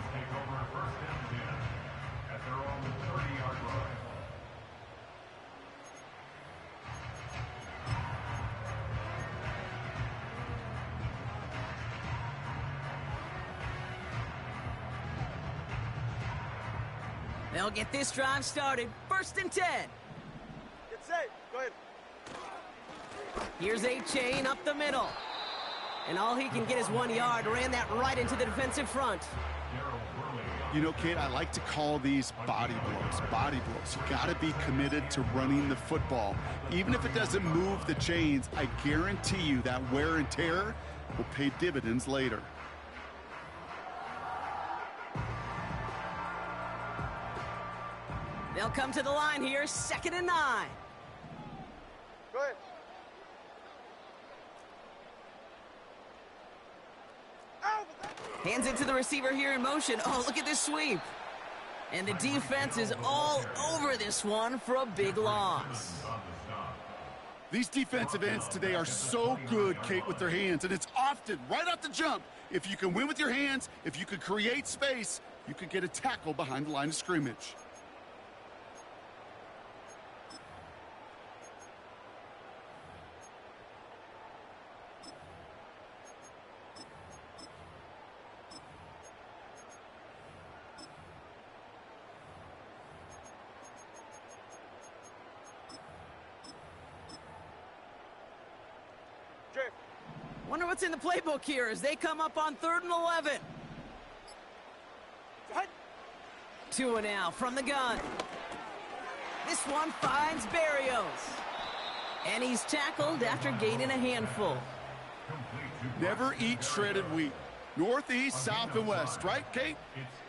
They'll get this drive started. 1st and 10. Get safe. Go ahead. Here's A-Chain up the middle. And all he can get is 1 yard. Ran that right into the defensive front. You know, Kate, I like to call these body blows. Body blows. You got to be committed to running the football. Even if it doesn't move the chains, I guarantee you that wear and tear will pay dividends later. They'll come to the line here, 2nd and 9. Go ahead. Hands it to the receiver here in motion. Oh, look at this sweep. And the defense is all over this one for a big loss. These defensive ends today are so good, Kate, with their hands, and it's often right off the jump. If you can win with your hands, if you can create space, you could get a tackle behind the line of scrimmage. Wonder what's in the playbook here as they come up on 3rd and 11. 2 and now from the gun. This one finds Barrios. And he's tackled after gaining a handful. Never eat shredded wheat. Northeast, south, and west, right, Kate?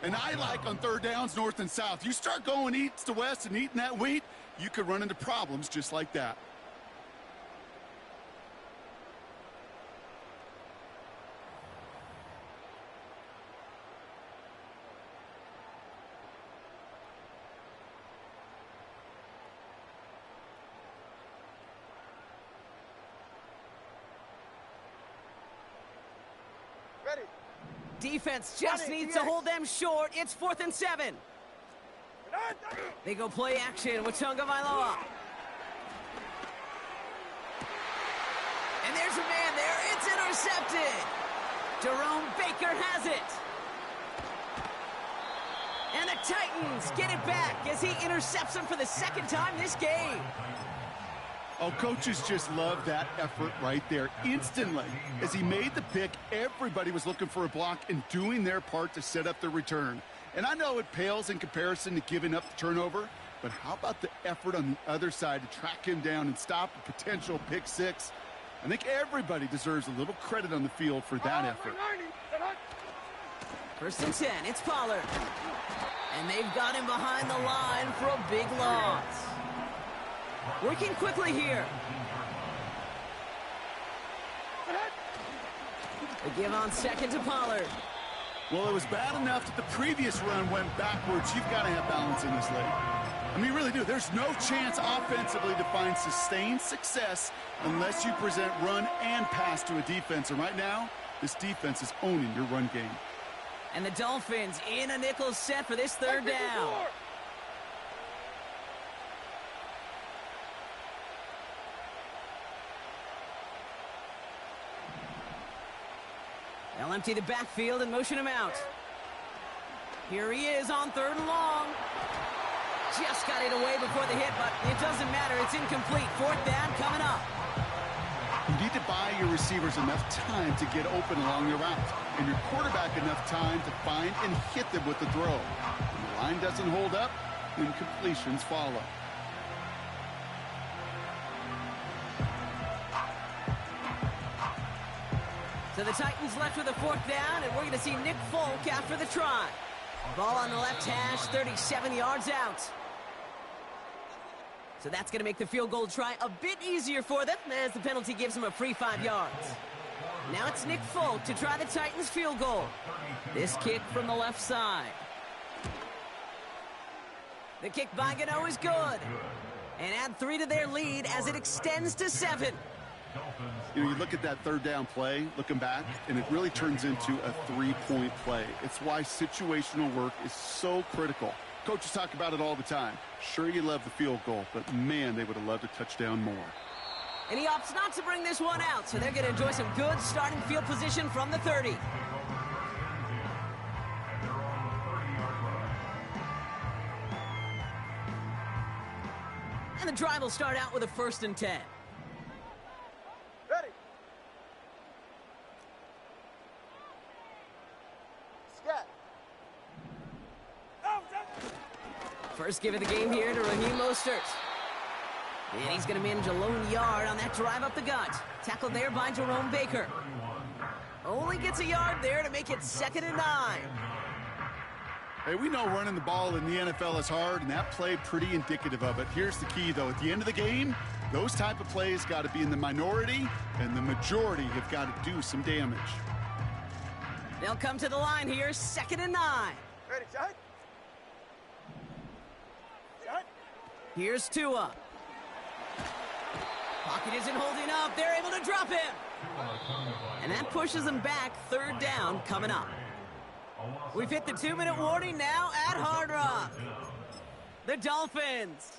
And I like on 3rd downs, north and south. You start going east to west and eating that wheat, you could run into problems just like that. Defense just needs to hold them short. It's 4th and 7. They go play action with Tagovailoa. And there's a man there. It's intercepted. Jerome Baker has it. And the Titans get it back as he intercepts him for the 2nd time this game. Oh, coaches just love that effort right there. Instantly, as he made the pick, everybody was looking for a block and doing their part to set up the return. And I know it pales in comparison to giving up the turnover, but how about the effort on the other side to track him down and stop a potential pick six? I think everybody deserves a little credit on the field for that effort. 1st and 10, it's Pollard. And they've got him behind the line for a big loss. Working quickly here. They give on 2nd to Pollard. Well, it was bad enough that the previous run went backwards. You've got to have balance in this league. I mean, you really do. There's no chance offensively to find sustained success unless you present run and pass to a defense. And right now, this defense is owning your run game. And the Dolphins in a nickel set for this 3rd down. They'll empty the backfield and motion him out. Here he is on 3rd and long. Just got it away before the hit, but it doesn't matter. It's incomplete. 4th down coming up. You need to buy your receivers enough time to get open along your route, and your quarterback enough time to find and hit them with the throw. When the line doesn't hold up, then completions follow. So the Titans left with a 4th down, and we're going to see Nick Folk after the try. Ball on the left hash, 37 yards out. So that's going to make the field goal try a bit easier for them as the penalty gives them a free 5 yards. Now it's Nick Folk to try the Titans field goal. This kick from the left side. The kick by Gano is good. And add 3 to their lead as it extends to 7. You know, you look at that 3rd down play, looking back, and it really turns into a 3-point play. It's why situational work is so critical. Coaches talk about it all the time. Sure, you love the field goal, but man, they would have loved a touchdown more. And he opts not to bring this one out, so they're going to enjoy some good starting field position from the 30. And the drive will start out with a 1st and 10. Ready. Scat. First give of the game here to Raheem Mostert. And he's going to manage a lone yard on that drive up the gut. Tackled there by Jerome Baker. Only gets a yard there to make it 2nd and 9. Hey, we know running the ball in the NFL is hard, and that play pretty indicative of it. Here's the key, though. At the end of the game, those type of plays got to be in the minority, and the majority have got to do some damage. They'll come to the line here, 2nd and 9. Ready, shot. Shot. Here's Tua. Pocket isn't holding up. They're able to drop him. And that pushes them back. 3rd down coming up. We've hit the 2-minute warning now at Hard Rock. The Dolphins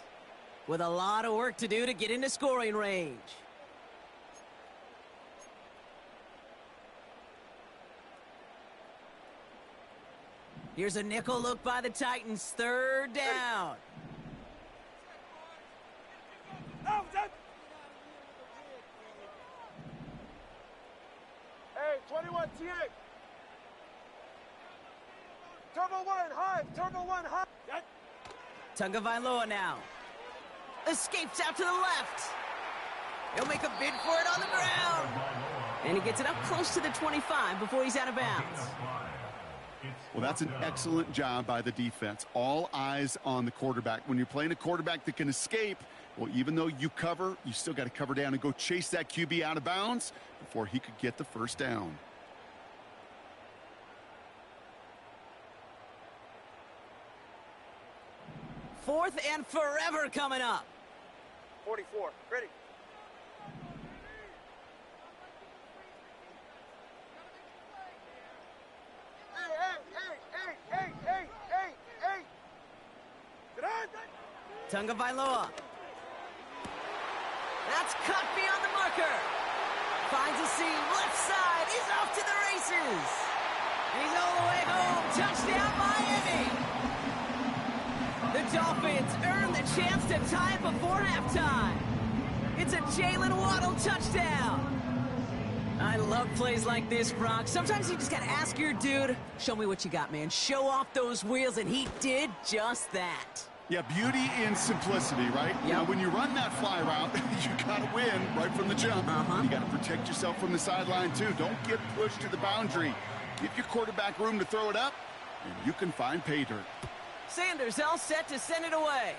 with a lot of work to do to get into scoring range. Here's a nickel look by the Titans. 3rd down. Hey, 21 TA. Turbo 1 high. Turbo 1 high. Tagovailoa now. Escapes out to the left. He'll make a bid for it on the ground. And he gets it up close to the 25 before he's out of bounds. Well, that's an excellent job by the defense. All eyes on the quarterback. When you're playing a quarterback that can escape, well, even though you cover, you still got to cover down and go chase that QB out of bounds before he could get the 1st down. Fourth and forever coming up. 44. Ready. Hey. Tagovailoa. That's cut beyond the marker. Finds a seam, left side. He's off to the races. He's all the way home. Touchdown, Miami. The Dolphins earn the chance to tie it before halftime. It's a Jalen Waddle touchdown. I love plays like this, Brock. Sometimes you just got to ask your dude, show me what you got, man. Show off those wheels, and he did just that. Yeah, beauty in simplicity, right? Yep. Now, when you run that fly route, you got to win right from the jump. You got to protect yourself from the sideline, too. Don't get pushed to the boundary. Give your quarterback room to throw it up, and you can find pay dirt. Sanders all set to send it away.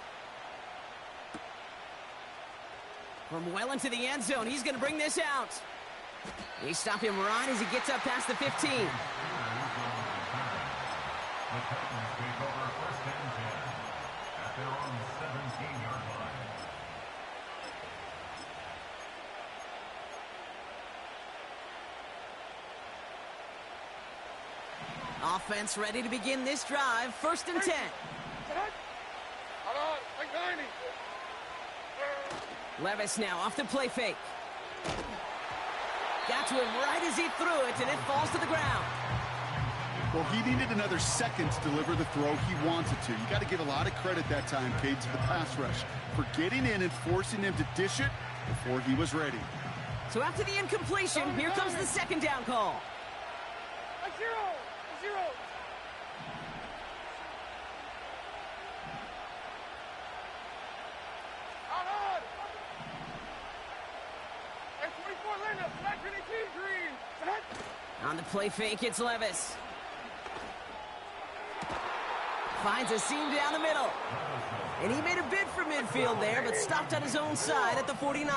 From well into the end zone, he's going to bring this out. They stop him right as he gets up past the 15. The Titans take over 1st and 10 at their own 17-yard line. Offense ready to begin this drive. 1st and 10. Hold on. Like 90. Levis now off the play fake. Got to him right as he threw it, and it falls to the ground. Well, he needed another second to deliver the throw he wanted to. You got to give a lot of credit that time, Cade, to the pass rush for getting in and forcing him to dish it before he was ready. So after the incompletion, here comes the 2nd down call. A 0. Out on. And 24 Linda. Black Green. On the play fake, it's Levis. Finds a seam down the middle. And he made a bid for midfield there, but stopped on his own side at the 49.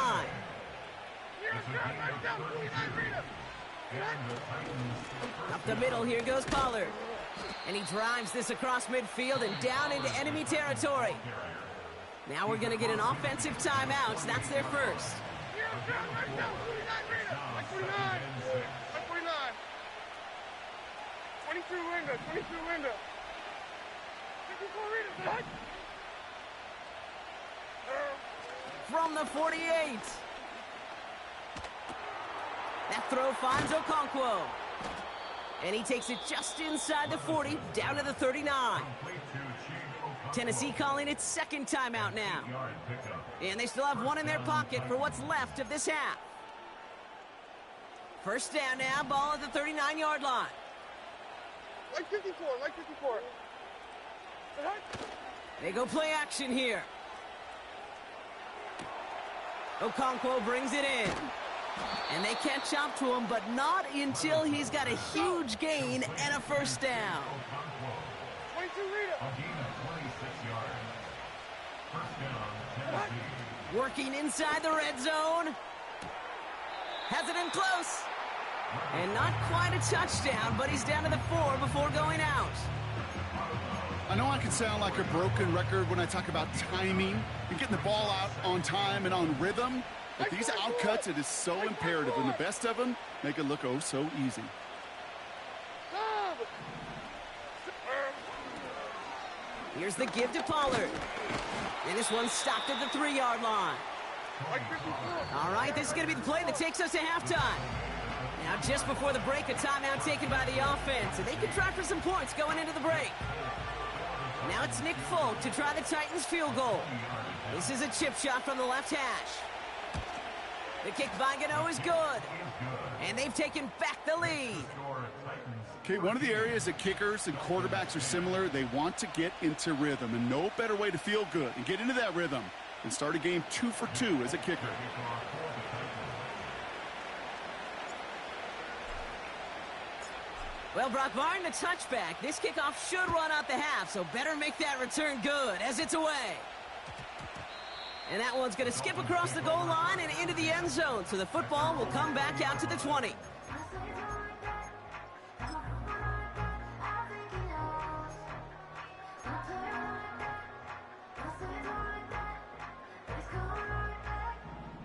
Up the middle, here goes Pollard. And he drives this across midfield and down into enemy territory. Now we're going to get an offensive timeout. That's their first. 22 window. From the 48. That throw finds Okonkwo. And he takes it just inside the 40, down to the 39. Tennessee calling its second timeout now. Yard pickup. And they still have one in their pocket for what's left of this half. First down now, ball at the 39-yard line. Like 54, like 54. They go play action here. Okonkwo brings it in. And they catch up to him, but not until he's got a huge gain and a first down. 22 leader. A gain of 26 yards. First down, Tennessee. Working inside the red zone. Has it in close. And not quite a touchdown, but he's down to the 4 before going out. I know I can sound like a broken record when I talk about timing and getting the ball out on time and on rhythm, but these outcuts, it is so imperative, and the best of them make it look oh so easy. Here's the give to Pollard. And this one's stopped at the 3-yard line. All right, this is going to be the play that takes us to halftime. Now, just before the break, a timeout taken by the offense, and they can try for some points going into the break. Now it's Nick Folk to try the Titans' field goal. This is a chip shot from the left hash. The kick by Gano is good. And they've taken back the lead. Okay, one of the areas that kickers and quarterbacks are similar, they want to get into rhythm, and no better way to feel good and get into that rhythm than start a game 2 for 2 as a kicker. Well, Brock, barring the touchback, this kickoff should run out the half, so better make that return good as it's away. And that one's going to skip across the goal line and into the end zone, so the football will come back out to the 20.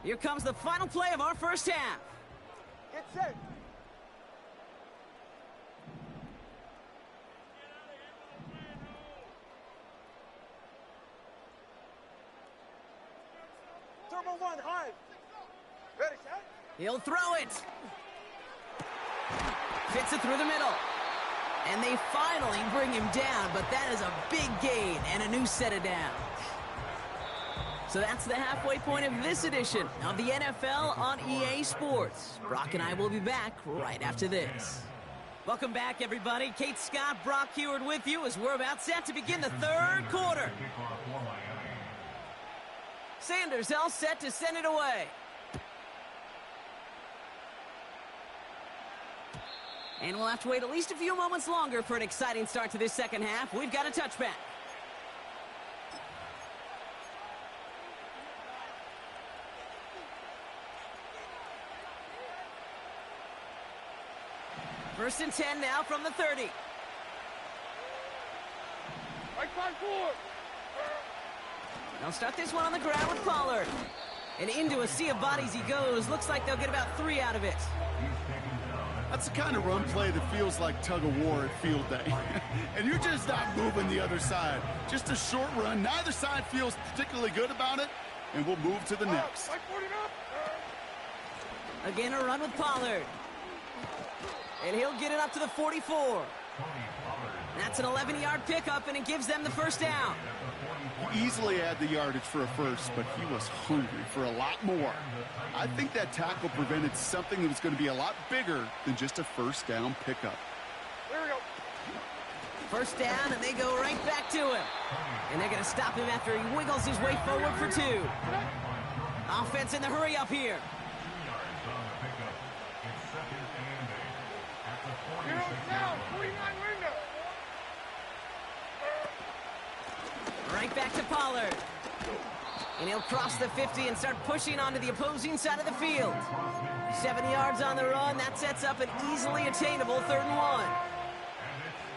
Here comes the final play of our first half. Get set. Turbo 1, high. Ready, set? He'll throw it. Fits it through the middle. And they finally bring him down, but that is a big gain and a new set of downs. So that's the halfway point of this edition of the NFL on EA Sports. Brock and I will be back right after this. Welcome back, everybody. Kate Scott, Brock Huard with you as we're about set to begin the third quarter. Sanders all set to send it away. And we'll have to wait at least a few moments longer for an exciting start to this second half. We've got a touchback. First and 10 now from the 30. Right 5-4. They'll start this one on the ground with Pollard. And into a sea of bodies he goes. Looks like they'll get about 3 out of it. That's the kind of run play that feels like tug-of-war at field day. And you're just not moving the other side. Just a short run. Neither side feels particularly good about it. And we'll move to the next. Right 40 up. Again, a run with Pollard. And he'll get it up to the 44. That's an 11-yard pickup, and it gives them the first down. He easily had the yardage for a first, but he was hungry for a lot more. I think that tackle prevented something that was going to be a lot bigger than just a first down pickup. There we go. First down, and they go right back to him. And they're going to stop him after he wiggles his way forward for 2. Offense in the hurry up here. Now, 49 window. Right back to Pollard. And he'll cross the 50 and start pushing onto the opposing side of the field. 7 yards on the run. That sets up an easily attainable 3rd and 1.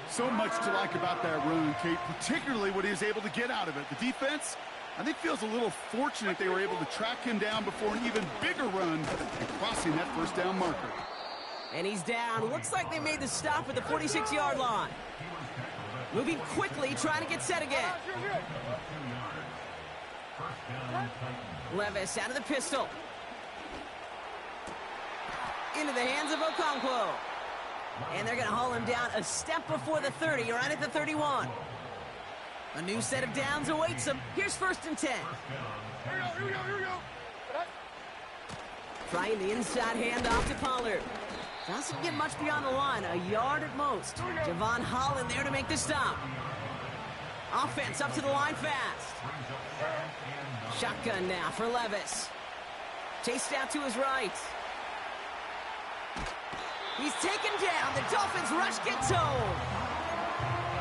So much to like about that run, Kate, particularly what he was able to get out of it. The defense, I think, feels a little fortunate they were able to track him down before an even bigger run and crossing that first down marker. And he's down. Looks like they made the stop at the 46-yard line. Moving quickly, trying to get set again. Levis out of the pistol. Into the hands of Okonkwo. And they're going to haul him down a step before the 30, right at the 31. A new set of downs awaits him. Here's 1st and 10. Here we go. Trying the inside handoff to Pollard. Doesn't get much beyond the line, a yard at most. Javon Holland there to make the stop. Offense up to the line fast. Shotgun now for Levis. Chased out to his right. He's taken down. The Dolphins rush gets home.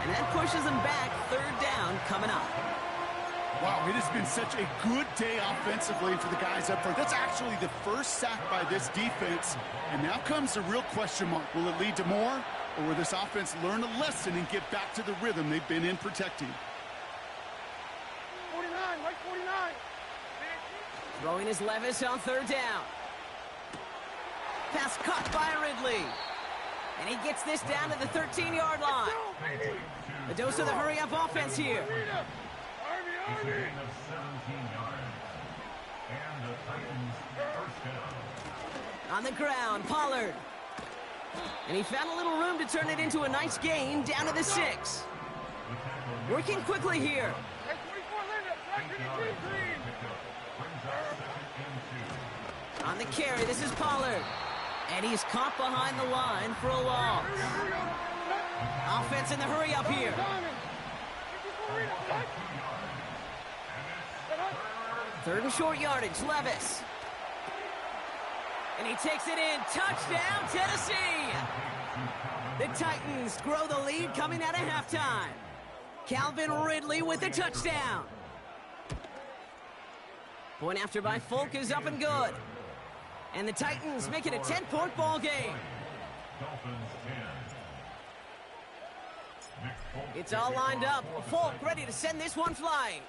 And that pushes them back. 3rd down coming up. Wow, it has been such a good day offensively for the guys up front. That's actually the first sack by this defense. And now comes the real question mark. Will it lead to more? Or will this offense learn a lesson and get back to the rhythm they've been in protecting? 49, right 49. Throwing his Levis on 3rd down. Pass caught by Ridley. And he gets this down to the 13-yard line. A dose of the hurry-up offense here. It's a gain of 17 yards. And the Titans first down. On the ground, Pollard. And he found a little room to turn it into a nice gain down to the 6. Working quickly here. Hey, 24, Linda. Track to the green. Brings up 2nd and 2. On the carry, this is Pollard. And he's caught behind the line for a loss. Offense in the hurry-up here. 3rd and short yardage, Levis. And he takes it in. Touchdown, Tennessee! The Titans grow the lead coming out of halftime. Calvin Ridley with the touchdown. Point after by Folk is up and good. And the Titans make it a 10-point ball game. Dolphins 10. Nick Folk It's all lined up. Folk ready to send this one flying.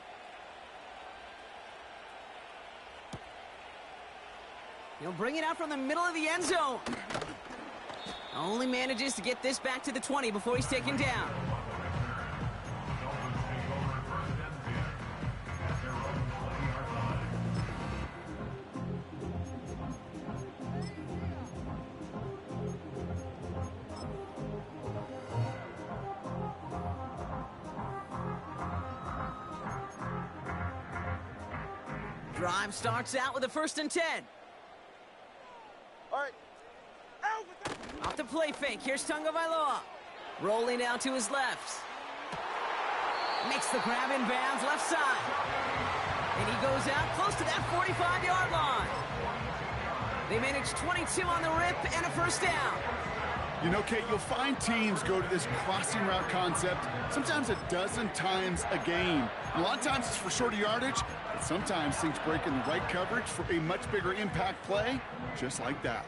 He'll bring it out from the middle of the end zone. Only manages to get this back to the 20 before he's taken down. Dolphins take over at 1st and 10 at their own 20-yard line. Drive starts out with a 1st and 10. All right. Out with that. Off the play fake. Here's Tagovailoa. Rolling out to his left. Makes the grab in bounds left side. And he goes out close to that 45-yard line. They manage 22 on the rip and a 1st down. You know, Kate, you'll find teams go to this crossing route concept sometimes a dozen times a game. And a lot of times it's for shorter yardage, but sometimes things break in the right coverage for a much bigger impact play, just like that.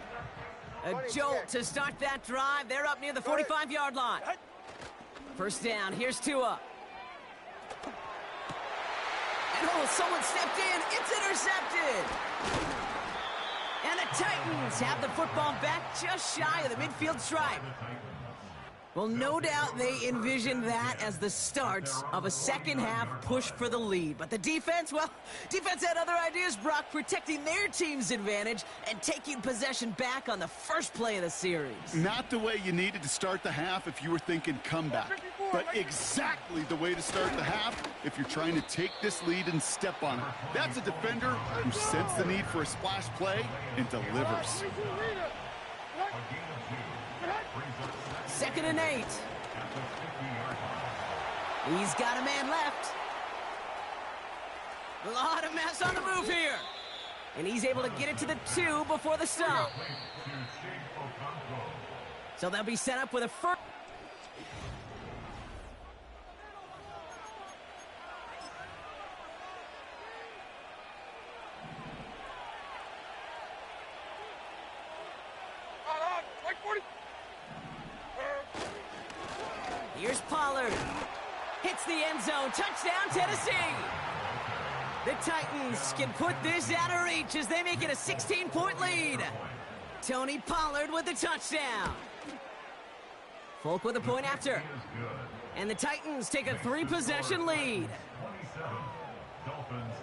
A jolt to start that drive. They're up near the 45-yard line. 1st down. Here's Tua. And oh, someone stepped in. It's intercepted. And the Titans have the football back just shy of the midfield stripe. Well, no doubt they envisioned that as the start of a second-half push for the lead. But the defense, well, defense had other ideas, Brock, protecting their team's advantage and taking possession back on the first play of the series. Not the way you needed to start the half if you were thinking comeback, but exactly the way to start the half if you're trying to take this lead and step on it. That's a defender who senses the need for a splash play and delivers. 2nd and 8. He's got a man left. A lot of mess on the move here. And he's able to get it to the 2 before the stop. So they'll be set up with a 1st. Here's Pollard. Hits the end zone. Touchdown, Tennessee. The Titans can put this out of reach as they make it a 16-point lead. Tony Pollard with the touchdown. Folk with a point after. And the Titans take a 3-possession lead. 27, Dolphins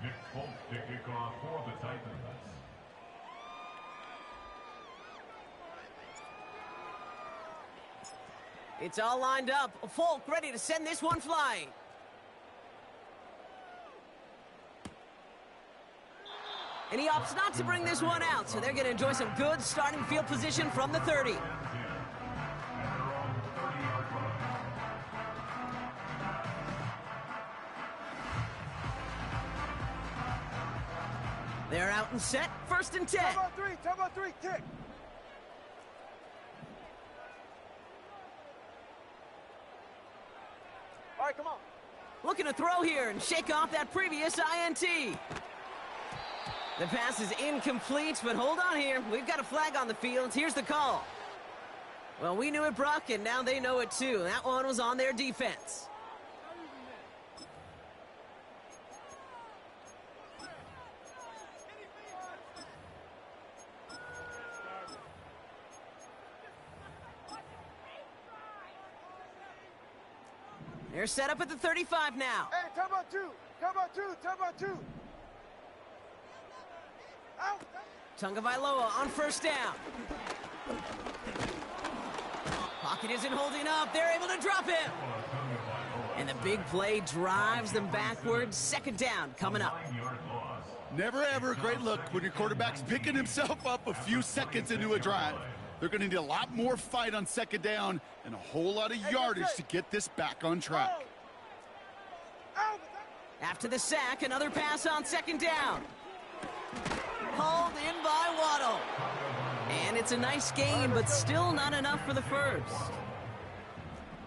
10. Nick Folk to kick off for the Titans. It's all lined up. Folk ready to send this one flying. And he opts not to bring this one out, so they're going to enjoy some good starting field position from the 30. They're out and set, 1st and 10. Time about three, kick. All right, come on. Looking to throw here and shake off that previous INT. The pass is incomplete, but hold on here. We've got a flag on the field. Here's the call. Well, we knew it, Brock, and now they know it too. That one was on their defense. They're set up at the 35 now. Hey, time about two. Time about two. Out. Tagovailoa on 1st down. Pocket isn't holding up. They're able to drop him. And the big play drives them backwards. 2nd down coming up. Never ever a great look when your quarterback's picking himself up a few seconds into a drive. They're going to need a lot more fight on 2nd down and a whole lot of yardage to get this back on track. After the sack, another pass on 2nd down. Hauled in by Waddle. And it's a nice gain, but still not enough for the 1st.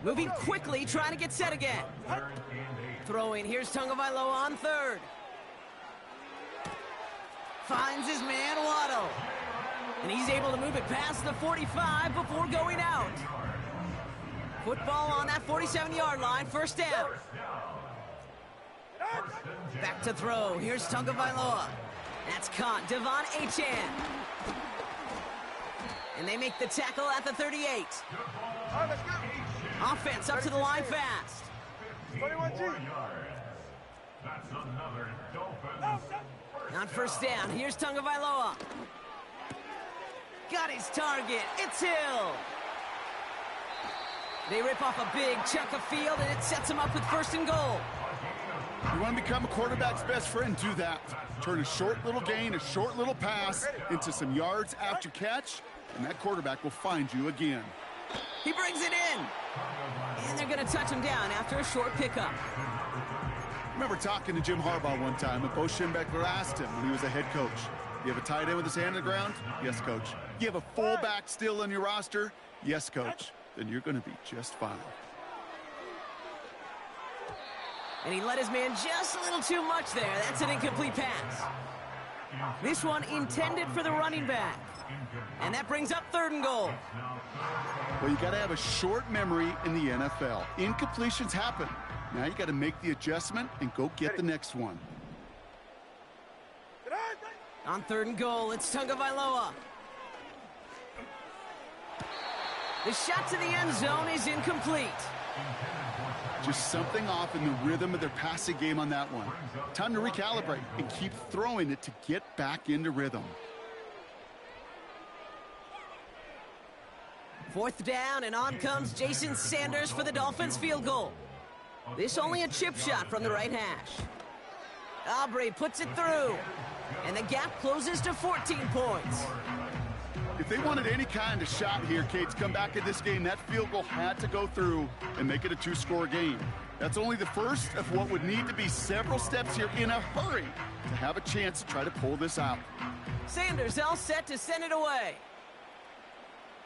Moving quickly, trying to get set again. Throwing, here's Tagovailoa on 3rd. Finds his man, Waddle. And he's able to move it past the 45 before going out. Football on that 47-yard line, 1st down. Back to throw, here's Tagovailoa. That's caught, Devon Achane. And they make the tackle at the 38. All right, let's go. Offense up to the line fast. 21G. That's another Dolphins. On 1st down, here's Tagovailoa. Got his target, it's Hill. They rip off a big chunk of field, and it sets them up with 1st and goal. You want to become a quarterback's best friend, do that. Turn a short little gain, a short little pass into some yards after catch, and that quarterback will find you again. He brings it in. And they're going to touch him down after a short pickup. I remember talking to Jim Harbaugh one time, and Bo Schembechler asked him when he was a head coach, you have a tight end with his hand on the ground? Yes, coach. You have a fullback still on your roster? Yes, coach. Then you're going to be just fine. And he let his man just a little too much there. That's an incomplete pass. This one intended for the running back. And that brings up 3rd and goal. Well, you got to have a short memory in the NFL. Incompletions happen. Now you got to make the adjustment and go get the next one. On 3rd and goal, it's Tagovailoa. The shot to the end zone is incomplete. Just something off in the rhythm of their passing game on that one. Time to recalibrate and keep throwing it to get back into rhythm. 4th down, and on comes Jason Sanders for the Dolphins field goal. This only a chip shot from the right hash. Aubrey puts it through, and the gap closes to 14 points. If they wanted any kind of shot here, Kate, to come back in this game, that field goal had to go through and make it a 2-score game. That's only the first of what would need to be several steps here in a hurry to have a chance to try to pull this out. Sanders all set to send it away.